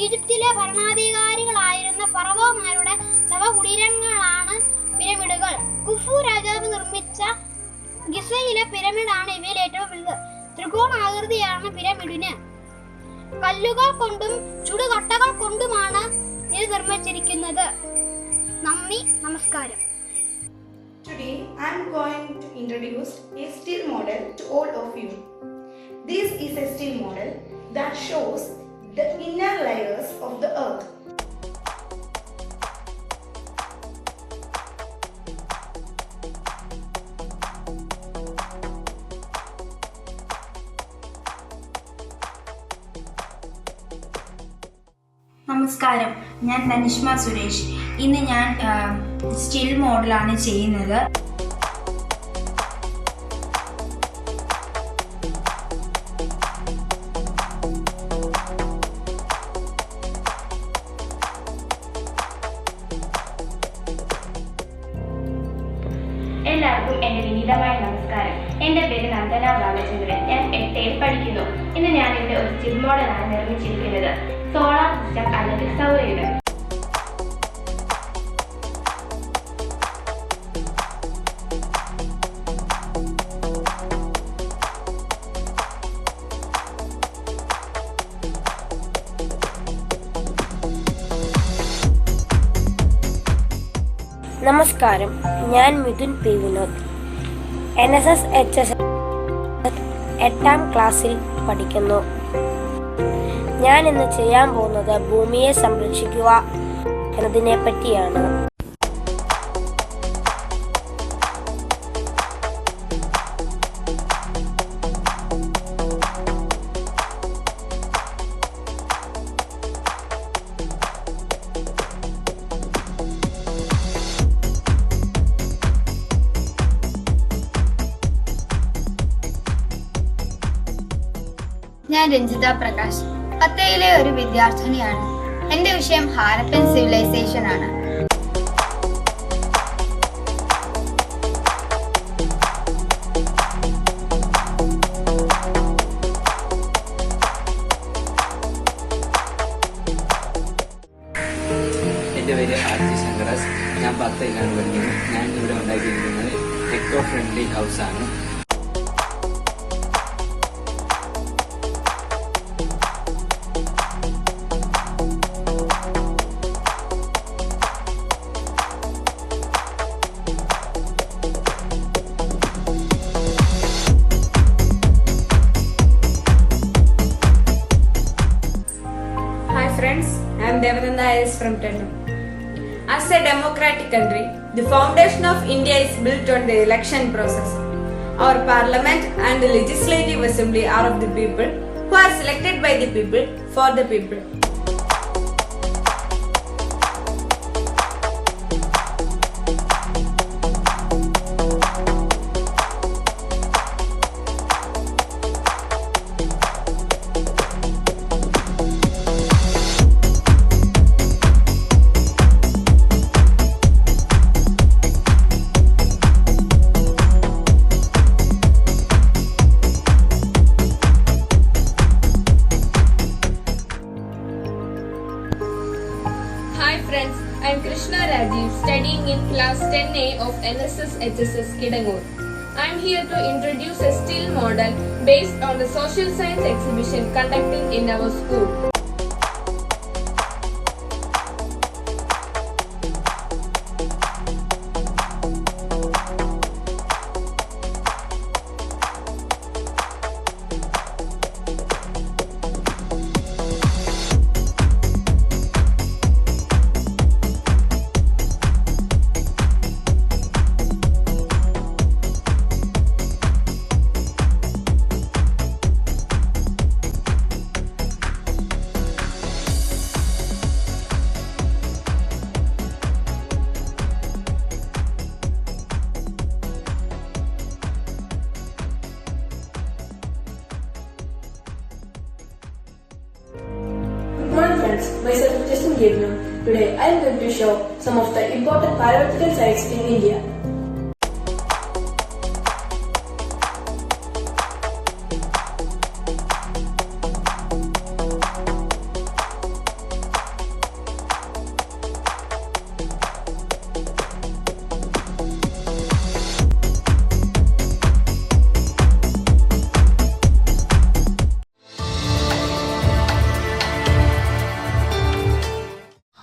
ഈജിപ്തിലെ ഭരണാധികാരികളായിരുന്ന ഫറവോമാരുടെ ശവകുടീരങ്ങളാണ് പിരമിഡുകൾ. കുഫു രാജാവ് നിർമ്മിച്ച ഗിസയിലെ പിരമിഡാണ് ഇവയിൽ ഏറ്റവും വലുത്. ത്രികോണാകൃതിയാണ് പിരമിഡിന്. കല്ലുകൾ കൊണ്ടും ചുടുകട്ടകൾ കൊണ്ടുമാണ് ഇത് നിർമ്മിച്ചിരിക്കുന്നത്. നന്ദി, നമസ്കാരം. Today I am going to introduce a steel model to all of you. This is a steel model that shows the inner layers of the earth. നമസ്കാരം, ഞാൻ തനിഷ്മ സുരേഷ്. ഇന്ന് ഞാൻ സ്റ്റീൽ മോഡലാണ് ചെയ്യുന്നത്. എല്ലാവർക്കും എൻ്റെ വിനീതമായ നമസ്കാരം. എൻ്റെ പേര് നന്ദന ബാലചന്ദ്രൻ. ഞാൻ 8യിൽ പഠിക്കുന്നു. ഇന്ന് ഞാൻ ഇവിടെ ഒരു സ്റ്റീൽ മോഡലാണ് നിർമ്മിച്ചിരിക്കുന്നത്. സോളാർ സിസ്റ്റം അല്ലെങ്കിൽ സൗരയൂഥം. നമസ്കാരം, ഞാൻ Mithun P Vinod. NSS HSS 8ാം ക്ലാസ്സിൽ പഠിക്കുന്നു. ഞാൻ ഇന്ന് ചെയ്യാൻ പോകുന്നത് ഭൂമിയെ സംരക്ഷിക്കുക എന്നതിനെ പറ്റിയാണ്. ഞാൻ രഞ്ജിത പ്രകാശ്, 10യിലെ ഒരു വിദ്യാർത്ഥിനിയാണ്. എന്റെ വിഷയം ഹാരപ്പൻ സിവിലൈസേഷൻ ആണ്. ഫ്രണ്ട്ലി ഹൗസ് ആണ്. Hi friends, I am Devananda IS from Tennum. As a democratic country, the foundation of India is built on the election process. Our parliament and the legislative assembly are of the people, who are selected by the people for the people. Hi friends, I am Krishna Rajiv, studying in class 10A of NSS HSS Kidangur. I am here to introduce a still model based on the social science exhibition conducting in our school. Good morning friends, myself Justin Gabriel. Today I am going to show some of the important biological sites in India.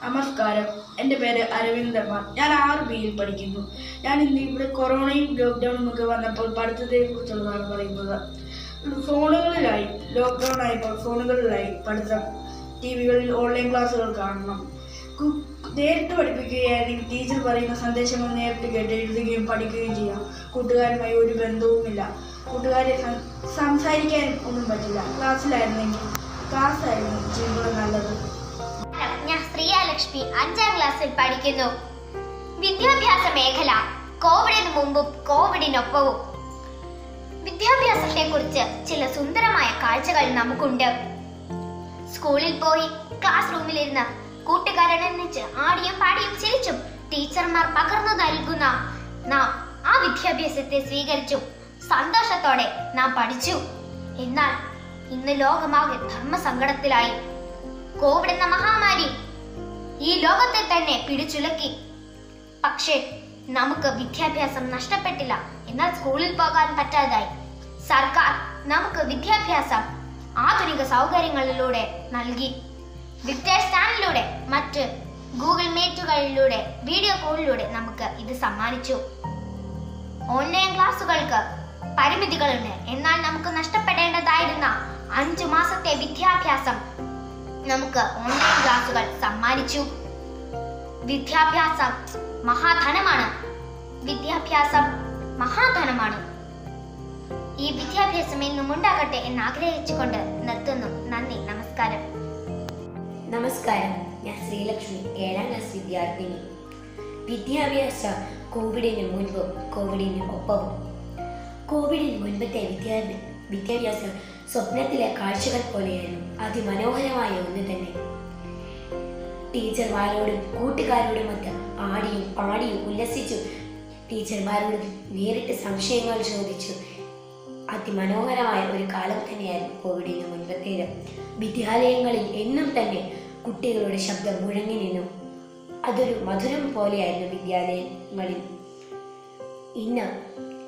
നമസ്കാരം, എൻ്റെ പേര് അരവിന്ദ് ധർമാൻ. ഞാൻ 6Bയിൽ പഠിക്കുന്നു. ഞാൻ ഇന്ന് ഇവിടെ കൊറോണയും ലോക്ക്ഡൗണും ഒക്കെ വന്നപ്പോൾ പഠിത്തത്തെക്കുറിച്ചുള്ളതാണ് പറയുന്നത്. ഫോണുകളിലായി ലോക്ക്ഡൗൺ ആയപ്പോൾ ഫോണുകളിലായി പഠിത്തം, TV-കളിൽ ഓൺലൈൻ ക്ലാസ്സുകൾ കാണണം. നേരിട്ട് പഠിപ്പിക്കുകയാണെങ്കിൽ ടീച്ചർ പറയുന്ന സന്ദേശങ്ങൾ നേരിട്ട് കേട്ട് എഴുതുകയും പഠിക്കുകയും ചെയ്യാം. കൂട്ടുകാരുമായി ഒരു ബന്ധവുമില്ല. കൂട്ടുകാരെ സംസാരിക്കാൻ ഒന്നും പറ്റില്ല. ക്ലാസ്സിലായിരുന്നെങ്കിൽ ക്ലാസ്സായിരുന്നു ചെയ്യുന്നത് നല്ലത്. ഞാൻ ശ്രീയാലക്ഷ്മി 5ാം ക്ലാസ്സിൽ പഠിക്കുന്നു. വിദ്യാഭ്യാസ മേഖല കോവിഡിന് മുമ്പും കോവിഡിനൊപ്പവും. വിദ്യാഭ്യാസത്തെ കുറിച്ച് ചില സുന്ദരമായ കാഴ്ചകൾ നമുക്കുണ്ട്. സ്കൂളിൽ പോയി ക്ലാസ് റൂമിലിരുന്ന് കൂട്ടുകാരനൊന്നിച്ച് ആടിയും പാടിയും ചിരിച്ചും ടീച്ചർമാർ പകർന്നു നൽകുന്ന നാം ആ വിദ്യാഭ്യാസത്തെ സ്വീകരിച്ചു. സന്തോഷത്തോടെ നാം പഠിച്ചു. എന്നാൽ ഇന്ന് ലോകമാകെ ധർമ്മസങ്കടത്തിലായി. കോവിഡ് എന്ന മഹാമാരി ഈ ലോകത്തെ തന്നെ പിടിച്ചുലക്കി. പക്ഷേ നമുക്ക് വിദ്യാഭ്യാസം നഷ്ടപ്പെട്ടില്ല. എന്നാൽ സ്കൂളിൽ പോകാൻ പറ്റാതായി. സർക്കാർ നമുക്ക് വിദ്യാഭ്യാസം ആധുനിക സൗകര്യങ്ങളിലൂടെ നൽകി. വിക്ടേഴ്സ് സ്റ്റാൻഡിലൂടെ മറ്റ് ഗൂഗിൾ മീറ്റുകളിലൂടെ വീഡിയോ കോളിലൂടെ നമുക്ക് ഇത് സമ്മാനിച്ചു. ഓൺലൈൻ ക്ലാസുകൾക്ക് പരിമിതികളുണ്ട്. എന്നാൽ നമുക്ക് നഷ്ടപ്പെടേണ്ടതായിരുന്ന 5 മാസത്തെ വിദ്യാഭ്യാസം നമുക്ക് ഓൺലൈൻ ക്ലാസുകൾ സമ്മാനിച്ചു. വിദ്യാഭ്യാസം മഹാധനമാണ്. വിദ്യാഭ്യാസം മഹാധനമാണ്. ഈ വിദ്യാഭ്യാസം എന്നും ഉണ്ടാകട്ടെ എന്ന് ആഗ്രഹിച്ചുകൊണ്ട് നിർത്തുന്നു. നന്ദി, നമസ്കാരം. നമസ്കാരം, ഞാൻ ശ്രീലക്ഷ്മി, 7ാം ക്ലാസ് വിദ്യാർത്ഥിനി. വിദ്യാഭ്യാസം കോവിഡിന് മുൻപും കോവിഡിന് ഒപ്പവും. കോവിഡിന് മുൻപത്തെ വിദ്യാഭ്യാസം സ്വപ്നത്തിലെ കാഴ്ചകൾ പോലെയായിരുന്നു. അതിമനോഹരമായ ഒന്ന് തന്നെ. ടീച്ചർമാരോടും കൂട്ടുകാരോടുമൊത്ത് ആടിയും പാടിയും ഉല്ലസിച്ചു. ടീച്ചർമാരോട് നേരിട്ട് സംശയങ്ങൾ ചോദിച്ചു. അതിമനോഹരമായ ഒരു കാലം തന്നെയായിരുന്നു കോവിഡിന് മുൻപത്തേത്. വിദ്യാലയങ്ങളിൽ എന്നും തന്നെ കുട്ടികളുടെ ശബ്ദം മുഴങ്ങി നിന്നു. അതൊരു മധുരം പോലെയായിരുന്നു വിദ്യാലയങ്ങളിൽ. ഇന്ന്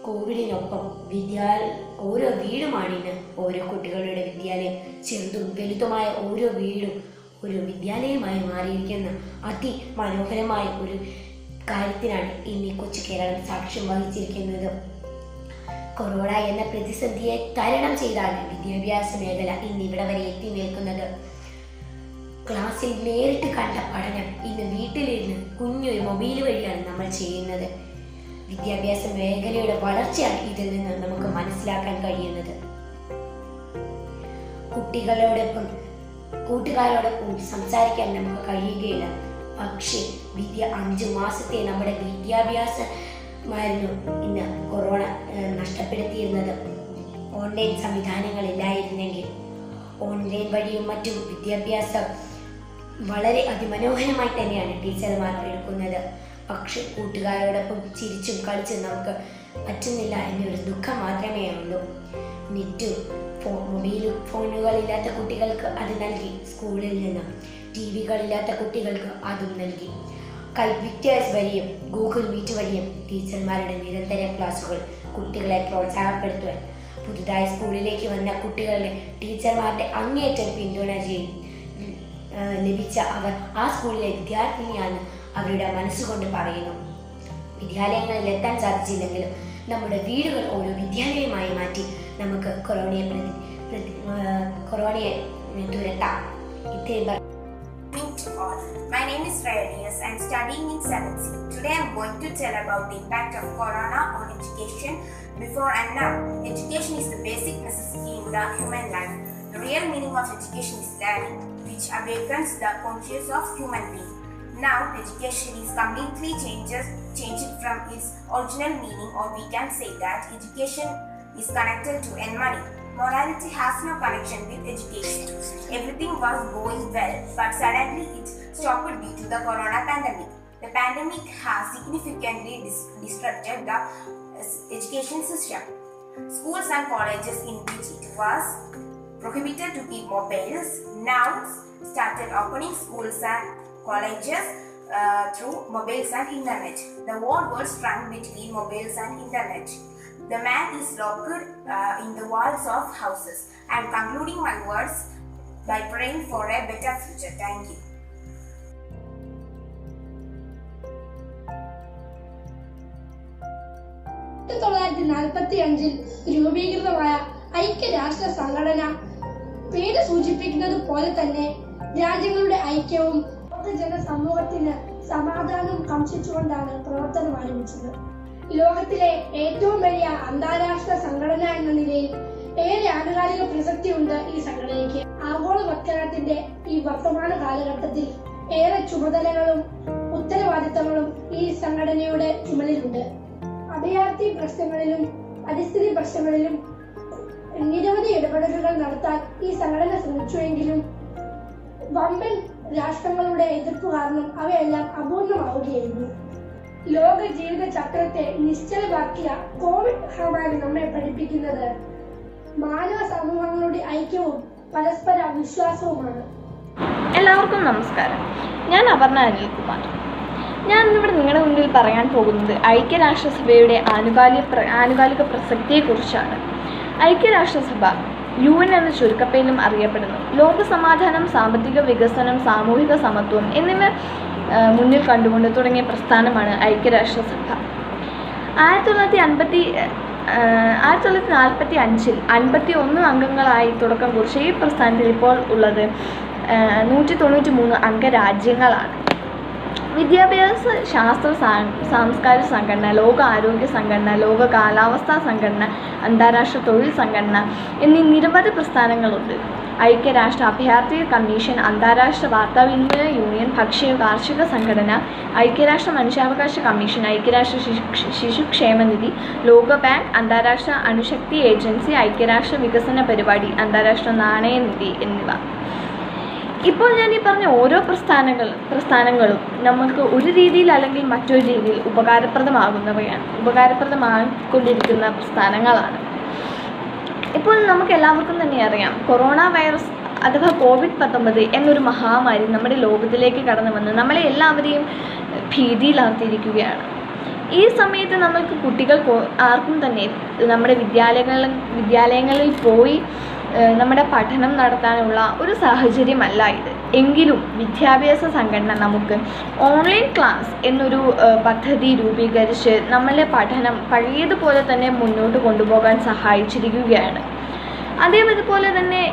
കോവിഡിനൊപ്പം ഓരോ വീടുമാണ് ഇന്ന് ഓരോ കുട്ടികളുടെ വിദ്യാലയം. ചെറുതും വലുതുമായ ഓരോ വീടും ഒരു വിദ്യാലയമായി മാറിയിരിക്കുന്ന അതിമനോഹരമായ ഒരു കാര്യത്തിനാണ് ഇന്ന് കൊച്ചു കേരളം സാക്ഷ്യം വഹിച്ചിരിക്കുന്നത്. കൊറോണ എന്ന പ്രതിസന്ധിയെ തരണം ചെയ്താണ് വിദ്യാഭ്യാസ മേഖല ഇന്നിവിടെ വരെ എത്തി നിൽക്കുന്നത്. ക്ലാസ്സിൽ നേരിട്ട് കണ്ട പഠനം ഇന്ന് വീട്ടിലിരുന്ന് കുഞ്ഞൊരു മൊബൈൽ വഴിയാണ് നമ്മൾ ചെയ്യുന്നത്. വിദ്യാഭ്യാസ മേഖലയുടെ വളർച്ചയാണ് ഇതിൽ നിന്ന് നമുക്ക് മനസ്സിലാക്കാൻ കഴിയുന്നത്. കുട്ടികളോടൊപ്പം കൂട്ടുകാരോടൊപ്പം സംസാരിക്കാൻ നമുക്ക് കഴിയുകയില്ല. പക്ഷേ 5 മാസത്തെ നമ്മുടെ വിദ്യാഭ്യാസമായിരുന്നു ഇന്ന് കൊറോണ നഷ്ടപ്പെടുത്തിയിരുന്നത്. ഓൺലൈൻ സംവിധാനങ്ങളില്ലായിരുന്നെങ്കിൽ ഓൺലൈൻ വഴിയും മറ്റും വിദ്യാഭ്യാസം വളരെ അതിമനോഹരമായി തന്നെയാണ് ടീച്ചർമാർ എടുക്കുന്നത്. പക്ഷെ കൂട്ടുകാരോടൊപ്പം ചിരിച്ചും കളിച്ചും നമുക്ക് പറ്റുന്നില്ല എന്നൊരു ദുഃഖം മാത്രമേ ഉള്ളൂ. നെറ്റും മൊബൈൽ ഫോണുകളില്ലാത്ത കുട്ടികൾക്ക് അത് നൽകി. സ്കൂളിൽ നിന്ന് TV-കളില്ലാത്ത കുട്ടികൾക്ക് അതും നൽകി. കൈവിക്ടേഴ്സ് വഴിയും ഗൂഗിൾ മീറ്റ് വഴിയും ടീച്ചർമാരുടെ നിരന്തര ക്ലാസുകൾ കുട്ടികളെ പ്രോത്സാഹപ്പെടുത്തുവാൻ പുതുതായി സ്കൂളിലേക്ക് വന്ന കുട്ടികളുടെ ടീച്ചർമാരുടെ അങ്ങേയറ്റം പിന്തുണ ലഭിച്ച അവർ ആ സ്കൂളിലെ വിദ്യാർത്ഥിനിയാണ് അവരുടെ മനസ്സുകൊണ്ട് പറയുന്നു. വിദ്യാലയങ്ങളിൽ എത്താൻ സാധിച്ചില്ലെങ്കിലും നമ്മുടെ വീടുകൾ ഓരോ വിദ്യാലയമായി മാറ്റി നമുക്ക് കൊറോണയെ തുരത്താം. My name is Radius. I am studying in 7th. Today I am going to tell about the impact of corona on education before and now. Education is the basic necessity in the human life. The real meaning of education is learning, which awakens the conscience of human being. Now, education is completely changed from its original meaning, or we can say that education is connected to earn money. Morality has no connection with education. Everything was going well, but suddenly it stopped due to the corona pandemic. The pandemic has significantly disrupted the education system. Schools and colleges in which it was prohibited to keep mobiles now started opening schools and colleges through mobiles and internet. The whole world sprang between mobiles and internet. The man is locked in the walls of houses. I am concluding my words by praying for a better future. Thank you. രൂപീകൃതമായ ഐക്യരാഷ്ട്ര സംഘടന പേര് സൂചിപ്പിക്കുന്നത് പോലെ തന്നെ രാജ്യങ്ങളുടെ ഐക്യവും ജനസമൂഹത്തിന് സമാധാനം കാംക്ഷിച്ചുകൊണ്ടാണ് പ്രവർത്തനം ആരംഭിച്ചത്. ലോകത്തിലെ ഏറ്റവും വലിയ അന്താരാഷ്ട്ര സംഘടന എന്ന നിലയിൽ ഏറെ ആനുകാലിക പ്രസക്തിയുണ്ട് ഈ സംഘടനയ്ക്ക്. ആഗോളവൽക്കരണത്തിന്റെ ഈ വർത്തമാന കാലഘട്ടത്തിൽ ഏറെ ചുമതലകളും ഉത്തരവാദിത്തങ്ങളും ഈ സംഘടനയുടെ ചുമലിലുണ്ട്. അഭയാർത്ഥി പ്രശ്നങ്ങളിലും പരിസ്ഥിതി പ്രശ്നങ്ങളിലും നിരവധി ഇടപെടലുകൾ നടത്താൻ ഈ സംഘടന ശ്രമിച്ചുവെങ്കിലും വമ്പൻ രാഷ്ട്രങ്ങളുടെ എതിർപ്പ് കാരണം അവയെല്ലാം അപൂർണമാവുകയായിരുന്നു. ലോക ജീവിത ചക്രത്തെ നിശ്ചലമാക്കിയ കോവിഡ് മഹാമാരി നമ്മെ പഠിപ്പിക്കുന്നത് മാനവ സമൂഹങ്ങളുടെ ഐക്യവും പരസ്പര വിശ്വാസവുമാണ്. എല്ലാവർക്കും നമസ്കാരം. ഞാൻ അപർണ അനിൽകുമാർ. ഞാൻ ഇന്നിവിടെ നിങ്ങളുടെ മുന്നിൽ പറയാൻ പോകുന്നത് ഐക്യരാഷ്ട്രസഭയുടെ ആനുകാലിക പ്രസക്തിയെക്കുറിച്ചാണ്. ഐക്യരാഷ്ട്രസഭ UN എന്ന ചുരുക്കപ്പേരിലും അറിയപ്പെടുന്നു. ലോക സമാധാനം, സാമ്പത്തിക വികസനം, സാമൂഹിക സമത്വം എന്നിവ മുന്നിൽ കണ്ടുകൊണ്ട് തുടങ്ങിയ പ്രസ്ഥാനമാണ് ഐക്യരാഷ്ട്രസഭ. 1945 51 അംഗങ്ങളായി തുടക്കം കുറിച്ച ഈ പ്രസ്ഥാനത്തിൽ ഇപ്പോൾ ഉള്ളത് 193 അംഗരാജ്യങ്ങളാണ്. വിദ്യാഭ്യാസ, ശാസ്ത്ര, സാംസ്കാരിക സംഘടന, ലോക ആരോഗ്യ സംഘടന, ലോക കാലാവസ്ഥാ സംഘടന, അന്താരാഷ്ട്ര തൊഴിൽ സംഘടന എന്നീ നിരവധി പ്രസ്ഥാനങ്ങളുണ്ട്. ഐക്യരാഷ്ട്ര അഭയാർത്ഥി കമ്മീഷൻ, അന്താരാഷ്ട്ര വാർത്താവിനിമയ യൂണിയൻ, ഭക്ഷ്യ കാർഷിക സംഘടന, ഐക്യരാഷ്ട്ര മനുഷ്യാവകാശ കമ്മീഷൻ, ഐക്യരാഷ്ട്ര ശിശുക്ഷേമനിധി, ലോക ബാങ്ക്, അന്താരാഷ്ട്ര അണുശക്തി ഏജൻസി, ഐക്യരാഷ്ട്ര വികസന പരിപാടി, അന്താരാഷ്ട്ര നാണയനിധി എന്നിവ. ഇപ്പോൾ ഞാൻ ഈ പറഞ്ഞ ഓരോ പ്രസ്ഥാനങ്ങളും നമുക്ക് ഒരു രീതിയിൽ അല്ലെങ്കിൽ മറ്റൊരു രീതിയിൽ ഉപകാരപ്രദമായിക്കൊണ്ടിരിക്കുന്ന പ്രസ്ഥാനങ്ങളാണ്. ഇപ്പോൾ നമുക്ക് എല്ലാവർക്കും തന്നെ അറിയാം, കൊറോണ വൈറസ് അഥവാ COVID-19 എന്നൊരു മഹാമാരി നമ്മുടെ ലോകത്തിലേക്ക് കടന്നു വന്ന് നമ്മളെ എല്ലാവരെയും ഭീതിയിലാർത്തിയിരിക്കുകയാണ്. ഈ സമയത്ത് നമ്മൾക്ക് കുട്ടികൾക്ക് ആർക്കും തന്നെ നമ്മുടെ വിദ്യാലയങ്ങളിൽ പോയി നമ്മുടെ പഠനം നടത്താനുള്ള ഒരു സാഹചര്യമല്ല ഇത്. എങ്കിലും വിദ്യാഭ്യാസ സംഘടന നമുക്ക് ഓൺലൈൻ ക്ലാസ് എന്നൊരു പദ്ധതി രൂപീകരിച്ച് നമ്മളെ പഠനം പഴയതുപോലെ തന്നെ മുന്നോട്ട് കൊണ്ടുപോകാൻ സഹായിച്ചിരിക്കുകയാണ്. അതേപോലെ തന്നെ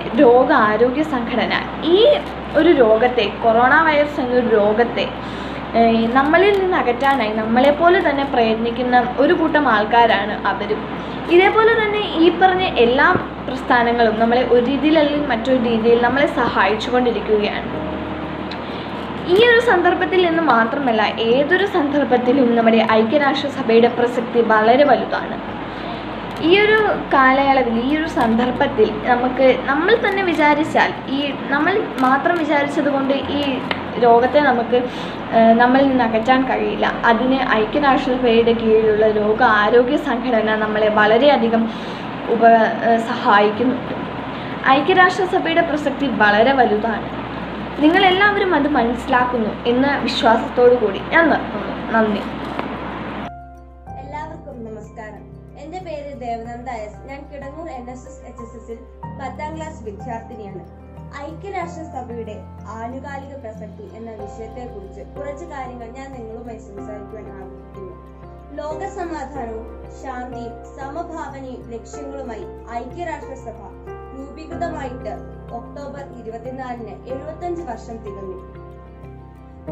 ആരോഗ്യ സംഘടന ഈ ഒരു രോഗത്തെ, കൊറോണ വൈറസ് എന്നൊരു രോഗത്തെ നമ്മളിൽ നിന്ന് അകറ്റാനായി നമ്മളെപ്പോലെ തന്നെ പ്രയത്നിക്കുന്ന ഒരു കൂട്ടം ആൾക്കാരാണ് അവരും. ഇതേപോലെ തന്നെ ഈ പറഞ്ഞ എല്ലാ പ്രസ്ഥാനങ്ങളും നമ്മളെ ഒരു രീതിയിലല്ലെങ്കിൽ മറ്റൊരു രീതിയിൽ നമ്മളെ സഹായിച്ചുകൊണ്ടിരിക്കുകയാണ്. ഈ ഒരു സന്ദർഭത്തിൽ നിന്ന് മാത്രമല്ല, ഏതൊരു സന്ദർഭത്തിലും നമ്മുടെ ഐക്യരാഷ്ട്രസഭയുടെ പ്രസക്തി വളരെ വലുതാണ്. ഈ ഒരു കാലയളവിൽ, ഈ ഒരു സന്ദർഭത്തിൽ നമ്മൾ തന്നെ വിചാരിച്ചാൽ, നമ്മൾ മാത്രം വിചാരിച്ചത് കൊണ്ട് ഈ രോഗത്തെ നമ്മളിൽ നിന്ന് അകറ്റാൻ കഴിയില്ല. അതിന് ഐക്യരാഷ്ട്രസഭയുടെ കീഴിലുള്ള ആരോഗ്യ സംഘടന നമ്മളെ വളരെയധികം സഹായിക്കുന്നുണ്ട്. ഐക്യരാഷ്ട്രസഭയുടെ പ്രസക്തി വളരെ വലുതാണ്. നിങ്ങളെല്ലാവരും അത് മനസ്സിലാക്കുന്നു എന്ന വിശ്വാസത്തോടു കൂടി ഞാൻ നിർത്തുന്നു. നന്ദി. എല്ലാവർക്കും നമസ്കാരം. എൻ്റെ പേര് ദേവനന്ദ എസ്. ഞാൻ കിടങ്ങൂർ NSS HSSൽ 10ാം ക്ലാസ് വിദ്യാർത്ഥിനിയാണ്. ഐക്യരാഷ്ട്രസഭയുടെ ആനുകാലിക പ്രസക്തി എന്ന വിഷയത്തെക്കുറിച്ച് കുറച്ച് കാര്യങ്ങൾ ഞാൻ നിങ്ങളുമായി സംസാരിക്കുവാൻ ആഗ്രഹിക്കുന്നു. ലോക സമാധാനവും ശാന്തിയും സമഭാവനയും ലക്ഷ്യങ്ങളുമായി ഐക്യരാഷ്ട്രസഭ രൂപീകൃതമായിട്ട് ഒക്ടോബർ 24-ന് 75 വർഷം തികഞ്ഞു.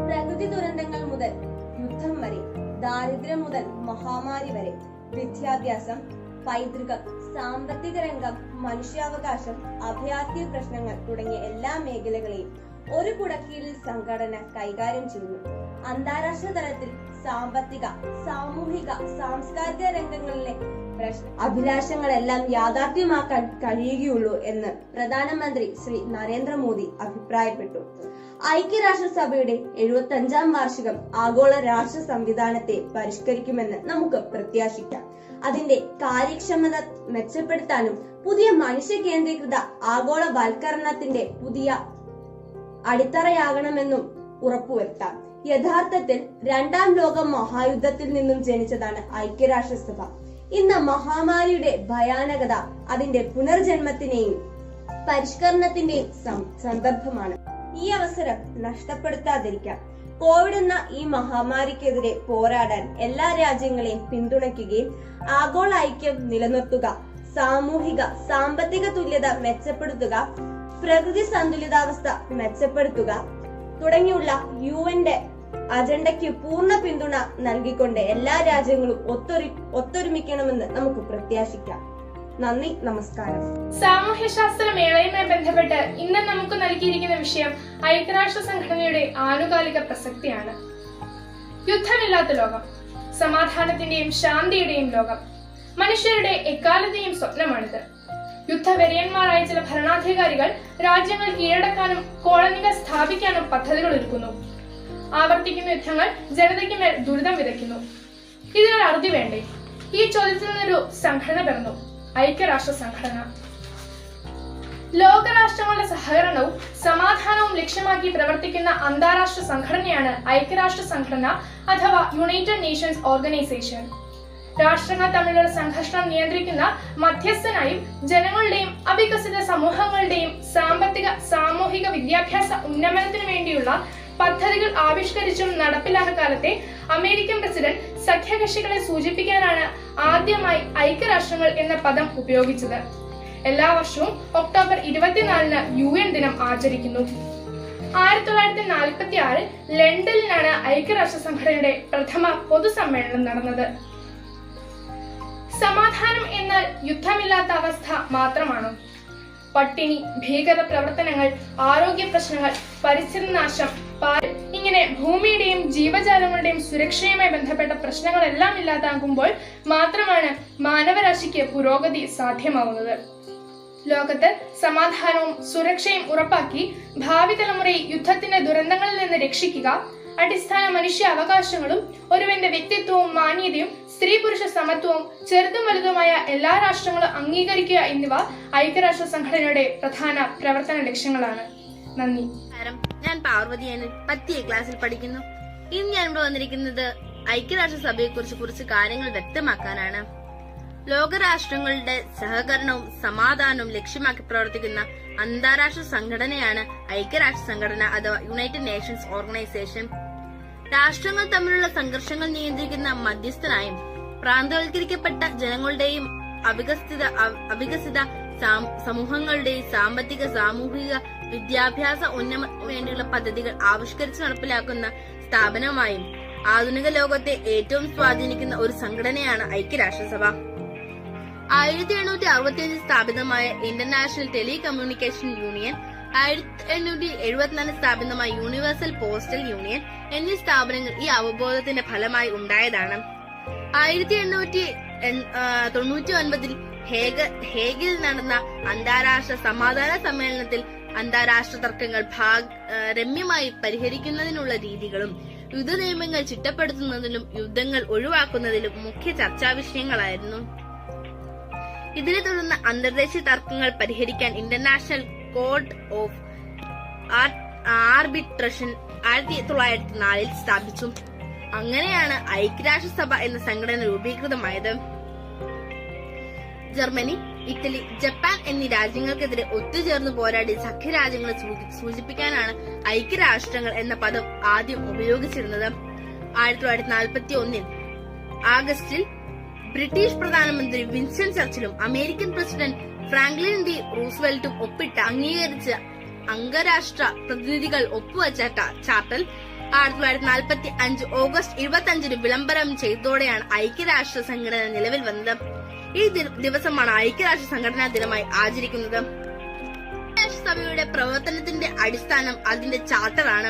പ്രകൃതി ദുരന്തങ്ങൾ മുതൽ യുദ്ധം വരെ, ദാരിദ്ര്യം മുതൽ മഹാമാരി വരെ, വിദ്യാഭ്യാസം, പൈതൃകം, സാമ്പത്തിക രംഗം, മനുഷ്യാവകാശം, അഭയാർത്ഥി പ്രശ്നങ്ങൾ തുടങ്ങിയ എല്ലാ മേഖലകളെയും ഒരു കുടക്കീഴിൽ സംഘടന കൈകാര്യം ചെയ്യുന്നു. അന്താരാഷ്ട്ര തലത്തിൽ സാമ്പത്തിക, സാമൂഹിക, സാംസ്കാരിക രംഗങ്ങളിലെ അഭിലാഷങ്ങളെല്ലാം യാഥാർത്ഥ്യമാക്കാൻ കഴിയുകയുള്ളൂ എന്ന് പ്രധാനമന്ത്രി ശ്രീ നരേന്ദ്രമോദി അഭിപ്രായപ്പെട്ടു. ഐക്യരാഷ്ട്രസഭയുടെ 75ാം വാർഷികം ആഗോള രാഷ്ട്ര സംവിധാനത്തെ പരിഷ്കരിക്കുമെന്ന് നമുക്ക് പ്രത്യാശിക്കാം. അതിന്റെ കാര്യക്ഷമത മെച്ചപ്പെടുത്താനും പുതിയ മനുഷ്യ കേന്ദ്രീകൃത ആഗോളവൽക്കരണത്തിന്റെ പുതിയ അടിത്തറയാകണമെന്നും ഉറപ്പുവരുത്താം. യഥാർത്ഥത്തിൽ 2ാം ലോക മഹായുദ്ധത്തിൽ നിന്നും ജനിച്ചതാണ് ഐക്യരാഷ്ട്രസഭ. ഇന്ന് മഹാമാരിയുടെ ഭയാനകത അതിന്റെ പുനർജന്മത്തിന്റെയും പരിഷ്കരണത്തിന്റെയും സന്ദർഭമാണ്. ഈ അവസരം നഷ്ടപ്പെടുത്താതിരിക്കാം. കോവിഡ് എന്ന ഈ മഹാമാരിക്കെതിരെ പോരാടാൻ എല്ലാ രാജ്യങ്ങളെയും പിന്തുണയ്ക്കുകയും ആഗോള ഐക്യം നിലനിർത്തുക, സാമൂഹിക സാമ്പത്തിക തുല്യത മെച്ചപ്പെടുത്തുക, പ്രകൃതി സന്തുലിതാവസ്ഥ മെച്ചപ്പെടുത്തുക തുടങ്ങിയുള്ള UN-ന്റെ അജണ്ടയ്ക്ക് പൂർണ്ണ പിന്തുണ നൽകിക്കൊണ്ട് എല്ലാ രാജ്യങ്ങളും ഒത്തൊരുമിക്കണമെന്ന് നമുക്ക് പ്രത്യാശിക്കാം. നന്ദി, നമസ്കാരം. സാമൂഹ്യശാസ്ത്ര മേളയുമായി ബന്ധപ്പെട്ട് ഇന്ന് നമുക്ക് നൽകിയിരിക്കുന്ന വിഷയം ഐക്യരാഷ്ട്ര സംഘടനയുടെ ആനുകാലിക പ്രസക്തിയാണ്. യുദ്ധമില്ലാത്ത ലോകം, സമാധാനത്തിന്റെയും ശാന്തിയുടെയും ലോകം മനുഷ്യരുടെ എക്കാലത്തെയും സ്വപ്നമാണിത്. യുദ്ധവെറിയന്മാരായ ചില ഭരണാധികാരികൾ രാജ്യങ്ങൾ കീഴടക്കാനും കോളനികൾ സ്ഥാപിക്കാനും പദ്ധതികൾ ഒരുക്കുന്നു. ആവർത്തിക്കുന്ന യുദ്ധങ്ങൾ ജനതയ്ക്ക് മേൽ ദുരിതം വിതയ്ക്കുന്നു. ഇതിനൊരു അറുതി വേണ്ടേ? ഈ ചോദ്യത്തിൽ നിന്നൊരു സംഘടന പിറന്നു, ഐക്യരാഷ്ട്ര സംഘടന. ലോകരാഷ്ട്രങ്ങളുടെ സഹകരണവും സമാധാനവും ലക്ഷ്യമാക്കി പ്രവർത്തിക്കുന്ന അന്താരാഷ്ട്ര സംഘടനയാണ് ഐക്യരാഷ്ട്ര സംഘടന അഥവാ യുണൈറ്റഡ് നേഷൻസ് ഓർഗനൈസേഷൻ. രാഷ്ട്രങ്ങൾ തമ്മിലുള്ള സംഘർഷം നിയന്ത്രിക്കുന്ന മധ്യസ്ഥനായും ജനങ്ങളുടെയും അവികസിത സമൂഹങ്ങളുടെയും സാമ്പത്തിക, സാമൂഹിക, വിദ്യാഭ്യാസ ഉന്നമനത്തിനു വേണ്ടിയുള്ള പദ്ധതികൾ ആവിഷ്കരിച്ചും നടപ്പിലാക്കുന്ന കാലത്തെ അമേരിക്കൻ പ്രസിഡന്റ് സഖ്യകക്ഷികളെ സൂചിപ്പിക്കാനാണ് ആദ്യമായി ഐക്യരാഷ്ട്രങ്ങൾ എന്ന പദം ഉപയോഗിച്ചത്. എല്ലാ വർഷവും ഒക്ടോബർ 24-ന് UN ദിനം ആചരിക്കുന്നു. 1946 ലണ്ടനിലാണ് ഐക്യരാഷ്ട്ര സംഘടനയുടെ പ്രഥമ പൊതുസമ്മേളനം നടന്നത്. സമാധാനം എന്നാൽ യുദ്ധമില്ലാത്ത അവസ്ഥ മാത്രമാണോ? പട്ടിണി, ഭീകര പ്രവർത്തനങ്ങൾ, ആരോഗ്യ പ്രശ്നങ്ങൾ, പരിസ്ഥിതി നാശം, ഇങ്ങനെ ഭൂമിയുടെയും ജീവജാലങ്ങളുടെയും സുരക്ഷയുമായി ബന്ധപ്പെട്ട പ്രശ്നങ്ങളെല്ലാം ഇല്ലാതാകുമ്പോൾ മാത്രമാണ് മാനവരാശിക്ക് പുരോഗതി സാധ്യമാവുന്നത്. ലോകത്ത് സമാധാനവും സുരക്ഷയും ഉറപ്പാക്കി ഭാവി തലമുറയെ യുദ്ധത്തിന്റെ ദുരന്തങ്ങളിൽ നിന്ന് രക്ഷിക്കുക, അടിസ്ഥാന മനുഷ്യ അവകാശങ്ങളും ഒരുവന്റെ വ്യക്തിത്വവും മാന്യതയും സ്ത്രീ പുരുഷ സമത്വവും ചെറുതും വലുതുമായ എല്ലാ രാഷ്ട്രങ്ങളും അംഗീകരിക്കുക എന്നിവ ഐക്യരാഷ്ട്ര സംഘടനയുടെ പ്രധാന പ്രവർത്തന ലക്ഷ്യങ്ങളാണ്. നന്ദി. ഞാൻ പാർവതിയാണ്, 10ാം ക്ലാസ്സിൽ പഠിക്കുന്നു. ഇന്ന് ഞാൻ ഇവിടെ വന്നിരിക്കുന്നത് ഐക്യരാഷ്ട്രസഭയെക്കുറിച്ച് കുറച്ച് കാര്യങ്ങൾ വ്യക്തമാക്കാനാണ്. ലോകരാഷ്ട്രങ്ങളുടെ സഹകരണവും സമാധാനവും ലക്ഷ്യമാക്കി പ്രവർത്തിക്കുന്ന അന്താരാഷ്ട്ര സംഘടനയാണ് ഐക്യരാഷ്ട്ര സംഘടന അഥവാ യുണൈറ്റഡ് നേഷൻസ് ഓർഗനൈസേഷൻ. രാഷ്ട്രങ്ങൾ തമ്മിലുള്ള സംഘർഷങ്ങൾ നിയന്ത്രിക്കുന്ന മധ്യസ്ഥനായും പ്രാന്തവൽക്കരിക്കപ്പെട്ട ജനങ്ങളുടെയും അവികസിത സമൂഹങ്ങളുടെയും സാമ്പത്തിക സാമൂഹിക വിദ്യാഭ്യാസ ഉന്നമനത്തിനു വേണ്ടിയുള്ള പദ്ധതികൾ ആവിഷ്കരിച്ച് നടപ്പിലാക്കുന്ന സ്ഥാപനമായും ആധുനിക ലോകത്തെ ഏറ്റവും സ്വാധീനിക്കുന്ന ഒരു സംഘടനയാണ് ഐക്യരാഷ്ട്രസഭ. 1865 സ്ഥാപിതമായ ഇന്റർനാഷണൽ ടെലികമ്മ്യൂണിക്കേഷൻ യൂണിയൻ, 1874 സ്ഥാപിതമായ യൂണിവേഴ്സൽ പോസ്റ്റൽ യൂണിയൻ എന്നീ സ്ഥാപനങ്ങൾ ഈ അവബോധത്തിന്റെ ഫലമായി ഉണ്ടായതാണ്. 1899 ഹേഗിൽ നടന്ന അന്താരാഷ്ട്ര സമാധാന സമ്മേളനത്തിൽ അന്താരാഷ്ട്ര തർക്കങ്ങൾ രമ്യമായി പരിഹരിക്കുന്നതിനുള്ള രീതികളും യുദ്ധ നിയമങ്ങൾ ചിട്ടപ്പെടുത്തുന്നതിലും യുദ്ധങ്ങൾ ഒഴിവാക്കുന്നതിലും മുഖ്യ ചർച്ചാ വിഷയങ്ങളായിരുന്നു. ഇതിനെ തുടർന്ന് അന്തർദേശീയ തർക്കങ്ങൾ പരിഹരിക്കാൻ ഇന്റർനാഷണൽ കോർട്ട് ഓഫ് ആർബിട്രേഷൻ 1904 സ്ഥാപിച്ചു. അങ്ങനെയാണ് ഐക്യരാഷ്ട്രസഭ എന്ന സംഘടന രൂപീകൃതമായത്. ജർമ്മനി, ഇറ്റലി, ജപ്പാൻ എന്നീ രാജ്യങ്ങൾക്കെതിരെ ഒത്തുചേർന്ന് പോരാടി സഖ്യരാജ്യങ്ങളെ സൂചിപ്പിക്കാനാണ് ഐക്യരാഷ്ട്രങ്ങൾ എന്ന പദം ആദ്യം ഉപയോഗിച്ചിരുന്നത്. 1941 ആഗസ്റ്റിൽ ബ്രിട്ടീഷ് പ്രധാനമന്ത്രി വിൻസ്റ്റൺ ചർച്ചിലും അമേരിക്കൻ പ്രസിഡന്റ് ഫ്രാങ്ക്ലിൻ ഡി റൂസ്വെൽറ്റും അംഗീകരിച്ച അംഗരാഷ്ട്ര പ്രതിനിധികൾ ഒപ്പുവച്ച ചാർട്ടർ 1945 ഓഗസ്റ്റ് 25 വിളംബരം ചെയ്തതോടെയാണ് ഐക്യരാഷ്ട്ര സംഘടന നിലവിൽ വന്നത്. ഈ ദിവസമാണ് ഐക്യരാഷ്ട്ര സംഘടനാ ദിനമായി ആചരിക്കുന്നത്. ഐക്യരാഷ്ട്രസഭയുടെ പ്രവർത്തനത്തിന്റെ അടിസ്ഥാനം അതിന്റെ ചാർട്ടറാണ്.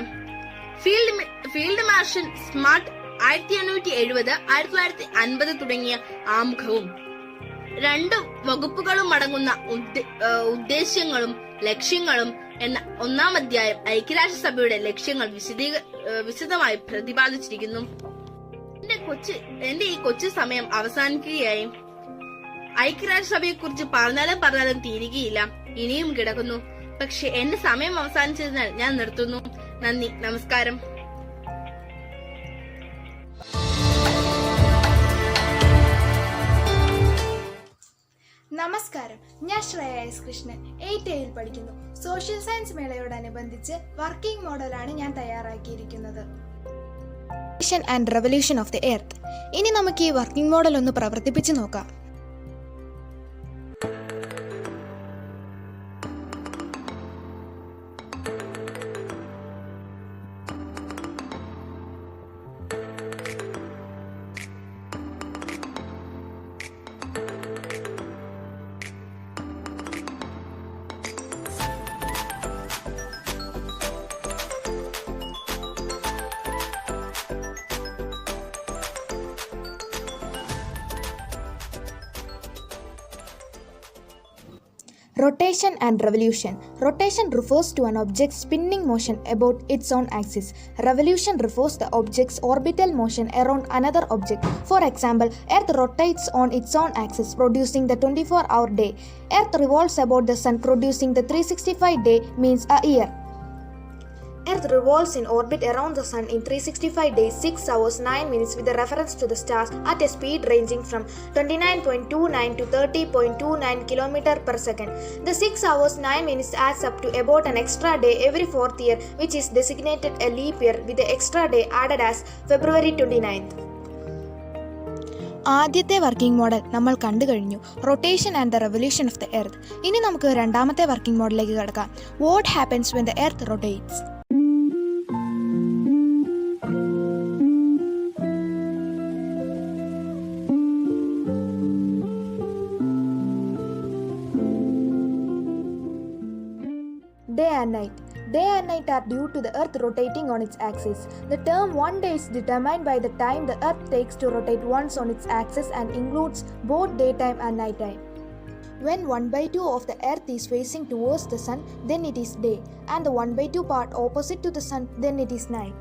ഫീൽഡ് മാർഷൽ സ്മാർട്ട് 1870, 1950 തുടങ്ങിയ ആമുഖവും 2 വകുപ്പുകളും അടങ്ങുന്ന ഉദ്ദേശ്യങ്ങളും ലക്ഷ്യങ്ങളും എന്ന 1-ാം അധ്യായം ഐക്യരാഷ്ട്രസഭയുടെ ലക്ഷ്യങ്ങൾ വിശദമായി പ്രതിപാദിച്ചിരിക്കുന്നു. എന്റെ ഈ കൊച്ചു സമയം അവസാനിക്കുകയായി. ഐക്യരാഷ്ട്രസഭയെ കുറിച്ച് പറഞ്ഞാലും തീരുകയില്ല, ഇനിയും കിടക്കുന്നു. പക്ഷെ എന്റെ സമയം അവസാനിച്ചതിനാൽ ഞാൻ നിർത്തുന്നു. നന്ദി, നമസ്കാരം. നമസ്കാരം, ഞാൻ ശ്രേയ എസ് കൃഷ്ണൻ, 8A പഠിക്കുന്നു. സോഷ്യൽ സയൻസ് മേളയോടനുബന്ധിച്ച് വർക്കിംഗ് മോഡലാണ് ഞാൻ തയ്യാറാക്കിയിരിക്കുന്നത്. And revolution of the earth. ഇനി നമുക്ക് ഈ വർക്കിംഗ് മോഡൽ ഒന്ന് പ്രവർത്തിപ്പിച്ച് നോക്കാം. Rotation and revolution. Rotation refers to an object's spinning motion about its own axis. Revolution refers to the object's orbital motion around another object. For example, Earth rotates on its own axis, producing the 24-hour day. Earth revolves about the Sun, producing the 365 day means a year. Earth revolves in orbit around the Sun in 365 days, 6 hours, 9 minutes with a reference to the stars at a speed ranging from 29.29 to 30.29 km per second. The 6 hours, 9 minutes adds up to about an extra day every 4th year, which is designated a leap year with the extra day added as February 29th. ആദ്യത്തെ working model നമ്മൾ കണ്ടു കഴിഞ്ഞു, rotation and the revolution of the earth. ഇനി നമുക്ക് രണ്ടാമത്തെ working മോഡലിലേക്ക് കടക്കാം. What happens when the earth rotates? Day and night. Day and night are due to the Earth rotating on its axis. The term one day is determined by the time the Earth takes to rotate once on its axis and includes both daytime and nighttime. When 1/2 of the Earth is facing towards the Sun, then it is day, and the 1/2 part opposite to the Sun, then it is night.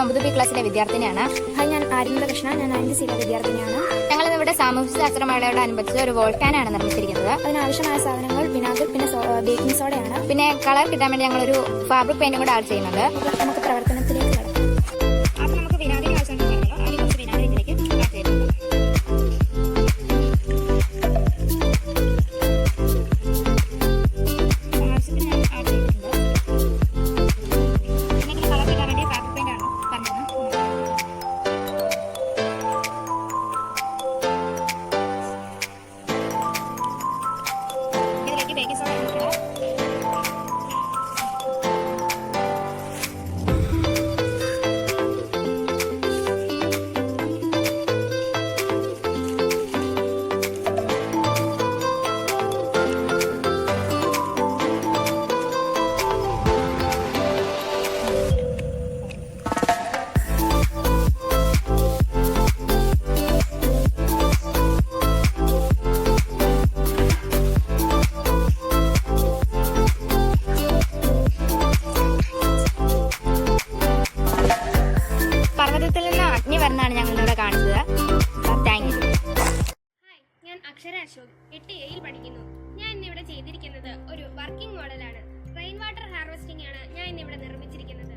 9B ക്ലാസ്സിലെ വിദ്യാർത്ഥിനിയാണ്. Hi, ഞാൻ ആര്യന്ദ കൃഷ്ണ. ഞാൻ 9th C വിദ്യാർത്ഥിനിയാണ്. ഞങ്ങൾ ഇവിടെ സാമൂഹ്യശാസ്ത്ര മേളയോടനുബന്ധിച്ച് ഒരു വോൾക്കാനാണ് നിർമ്മിച്ചിരിക്കുന്നത്. അതിനാവശ്യമായ സാധനങ്ങൾ വിനാഗിരി, പിന്നെ ബേക്കിംഗ് സോഡയാണ്. പിന്നെ കളർ കിട്ടാൻ വേണ്ടി ഞങ്ങളൊരു ഫാബ്രിക് പെയിന്റും കൂടെ ആഡ് ചെയ്യുന്നുണ്ട്. നമുക്ക് പ്രവർത്തനത്തിലേക്ക് കടക്കാം. അപ്പോൾ നമുക്ക് വിനാഗിരി ആവശ്യമുണ്ടെങ്കിൽ ആദ്യം കുറച്ച് വിനാഗിരി ഇതിലേക്ക് ആഡ് ചെയ്തിട്ടുണ്ട്. ആവശ്യത്തിന് ഞാൻ ആഡ് ചെയ്തിട്ടുണ്ട്. പിന്നെ കളർ കിട്ടാൻ വേണ്ടി ഫാബ്രിക് പെയിന്റ് ആണ് പറഞ്ഞത്. ഇതിലേക്ക് ബേക്കിംഗ് സോഡ ഇട്ടിട്ട് പർവ്വതത്തിൽ നിന്ന് അഗ്നി വരുന്നതാണ് ഞങ്ങൾ ഇവിടെ കാണിച്ചത്. Thank you. ഞാൻ അക്ഷര അശോക് 8A പഠിക്കുന്നു. ഞാൻ ഇന്നിവിടെ ചെയ്തിരിക്കുന്നത് ഒരു വർക്കിംഗ് മോഡലാണ്. റെയിൻ വാട്ടർ ഹാർവെസ്റ്റിംഗ് ആണ് ഞാൻ ഇന്നിവിടെ നിർമ്മിച്ചിരിക്കുന്നത്.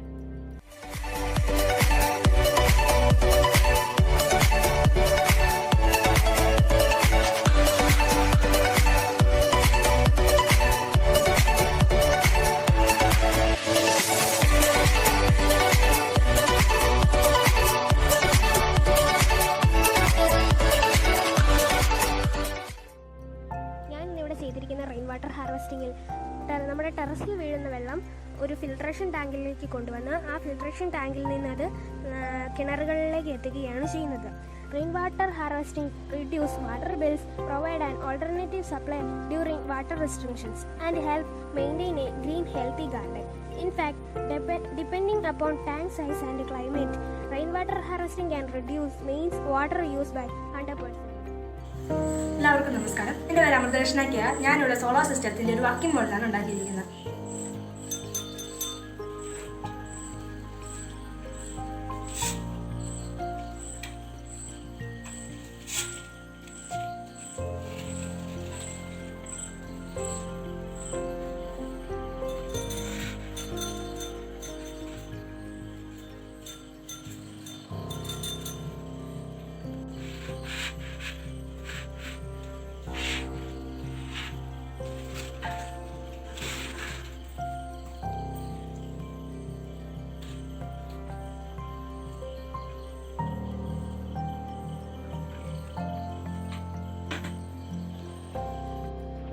ഞാൻ ഇന്നിവിടെ ചെയ്തിരിക്കുന്ന റെയിൻ വാട്ടർ ഹാർവെസ്റ്റിംഗിൽ നമ്മുടെ ടെറസിൽ വീഴുന്ന വെള്ളം ഒരു ഫിൽട്രേഷൻ ടാങ്കിലേക്ക് കൊണ്ടുവന്ന് ആ ഫിൽട്രേഷൻ ടാങ്കിൽ നിന്ന് അത് കിണറുകളിലേക്ക് എത്തിക്കുകയാണ് ചെയ്യുന്നത്. Rain water harvesting reduce water bills, provide an alternative supply during water restrictions and help maintain a green healthy garden. In fact, depending upon tank size and climate, rainwater harvesting can reduce means water use by 100%. എല്ലാവർക്കും നമസ്കാരം. എൻ്റെ പേര് Amrithakrishna K. ഞാനിവിടെ solar സിസ്റ്റത്തിൻ്റെ ഒരു working മോഡലാണ് ഉണ്ടാക്കിയിരിക്കുന്നത്.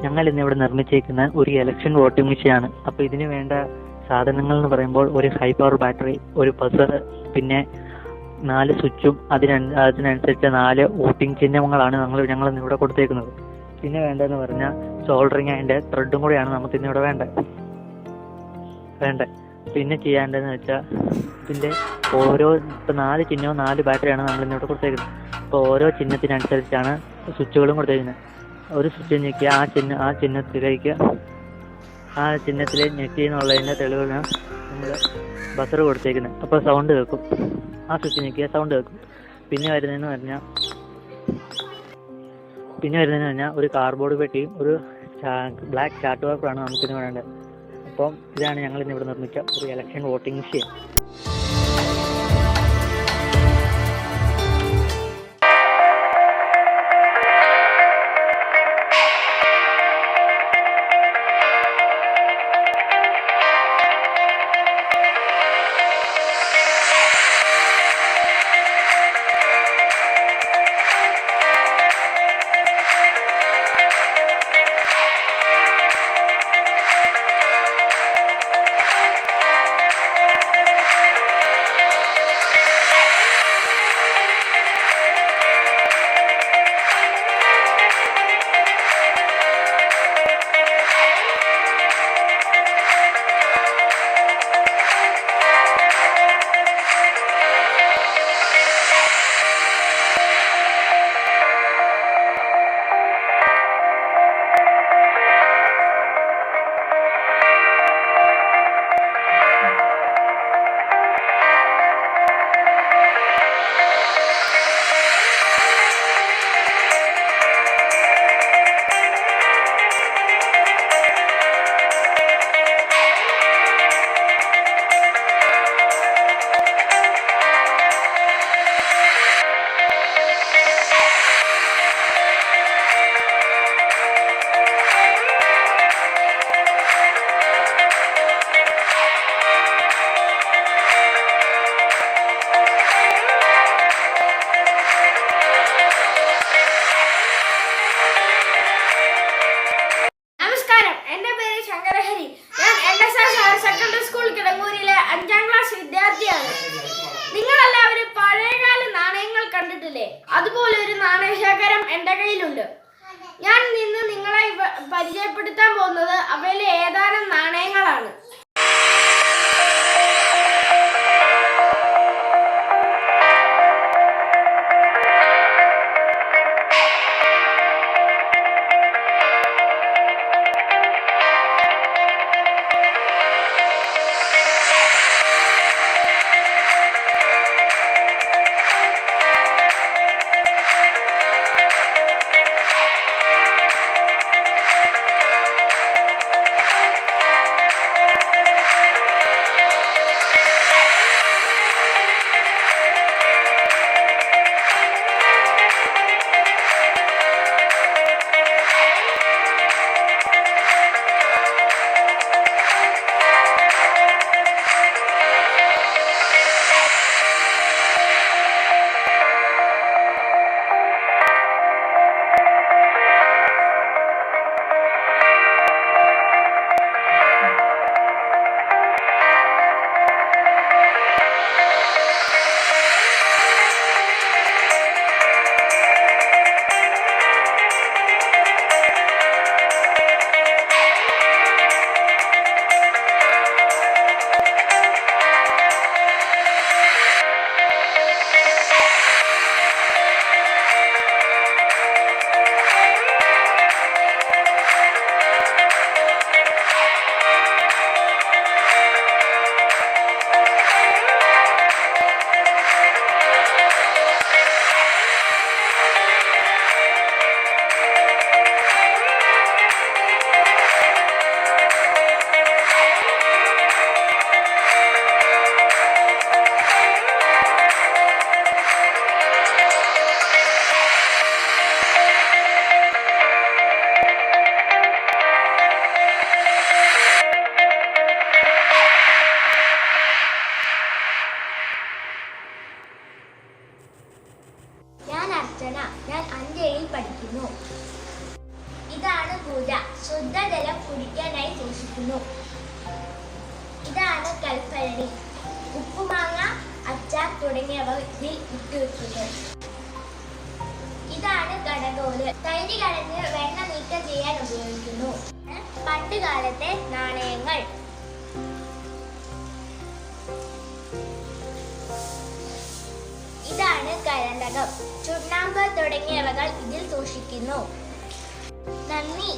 ഞങ്ങൾ ഇന്നിവിടെ നിർമ്മിച്ചിരിക്കുന്ന ഒരു ഇലക്ഷൻ വോട്ടിംഗ് മെഷീനാണ്. അപ്പോൾ ഇതിന് വേണ്ട സാധനങ്ങൾ എന്ന് പറയുമ്പോൾ ഒരു ഹൈ പവർ ബാറ്ററി, ഒരു ബസർ, പിന്നെ 4 സ്വിച്ചും അതിനനുസരിച്ച് 4 വോട്ടിംഗ് ചിഹ്നങ്ങളാണ് ഞങ്ങൾ ഇന്നിവിടെ കൊടുത്തേക്കുന്നത്. പിന്നെ വേണ്ടതെന്ന് പറഞ്ഞാൽ സോൾഡറിങ് അതിൻ്റെ ത്രെഡും കൂടെയാണ് നമുക്ക് ഇന്നിവിടെ വേണ്ടത്. പിന്നെ ചെയ്യേണ്ടതെന്ന് വെച്ചാൽ ഇതിൻ്റെ ഓരോ ഇപ്പോൾ 4 ചിഹ്നവും 4 ബാറ്ററിയാണ് നമ്മൾ ഇന്നിവിടെ കൊടുത്തേക്കുന്നത്. അപ്പോൾ ഓരോ ചിഹ്നത്തിനനുസരിച്ചാണ് സ്വിച്ചുകളും കൊടുത്തേക്കുന്നത്. ഒരു സ്വിച്ച് ഞെക്കി ആ ചിഹ്നത്തിൽ ഞെക്കി എന്നുള്ളതിൻ്റെ തെളിവാണ് നമ്മൾ ബസർ കൊടുത്തേക്കുന്നത്. അപ്പോൾ സൗണ്ട് കേൾക്കും. ആ സ്വിച്ച് ഞെക്കിയാൽ സൗണ്ട് കേൾക്കും. പിന്നെ വരുന്നതെന്ന് പറഞ്ഞാൽ ഒരു കാർഡ്ബോർഡ് പെട്ടിയും ഒരു ബ്ലാക്ക് ചാർട്ട് പേപ്പറാണ് നമുക്കിന്ന് വേണ്ടത്. അപ്പം ഇതാണ് ഞങ്ങൾ ഇന്നിവിടെ നിർമ്മിച്ച ഒരു ഇലക്ഷൻ വോട്ടിംഗ് മെഷീൻ. കാണുന്നില്ലേ, അതുപോലെ ഒരു നാണയശേഖരം എൻ്റെ കയ്യിലുണ്ട്. ഞാൻ ഇന്ന് നിങ്ങളെ പരിചയപ്പെടുത്താൻ പോകുന്നത് അവയിലെ ഏതാനും നാണയങ്ങളാണ്. ഞാൻ 5ൽ പഠിക്കുന്നു. ഇതാണ് പൂജ, ശുദ്ധജലം കുടിക്കാനായി സൂക്ഷിക്കുന്നു. ഇതാണ് കൽപ്പരണി, ഉപ്പുമാങ്ങ, അച്ചാർ തുടങ്ങിയവ ഇതിൽ ഇട്ടുവെക്കുന്നു. ഇതാണ് കടകോല്, തൈര് കളഞ്ഞ് വെണ്ണ നീക്കം ചെയ്യാൻ ഉപയോഗിക്കുന്നു. പണ്ട് കാലത്തെ നാണയങ്ങൾ. ഇതാണ് കരണ്ടകം, ചുണ്ണാമ്പ് തുടങ്ങിയവകൾ ഇതിൽ സൂക്ഷിക്കുന്നു. നന്ദി.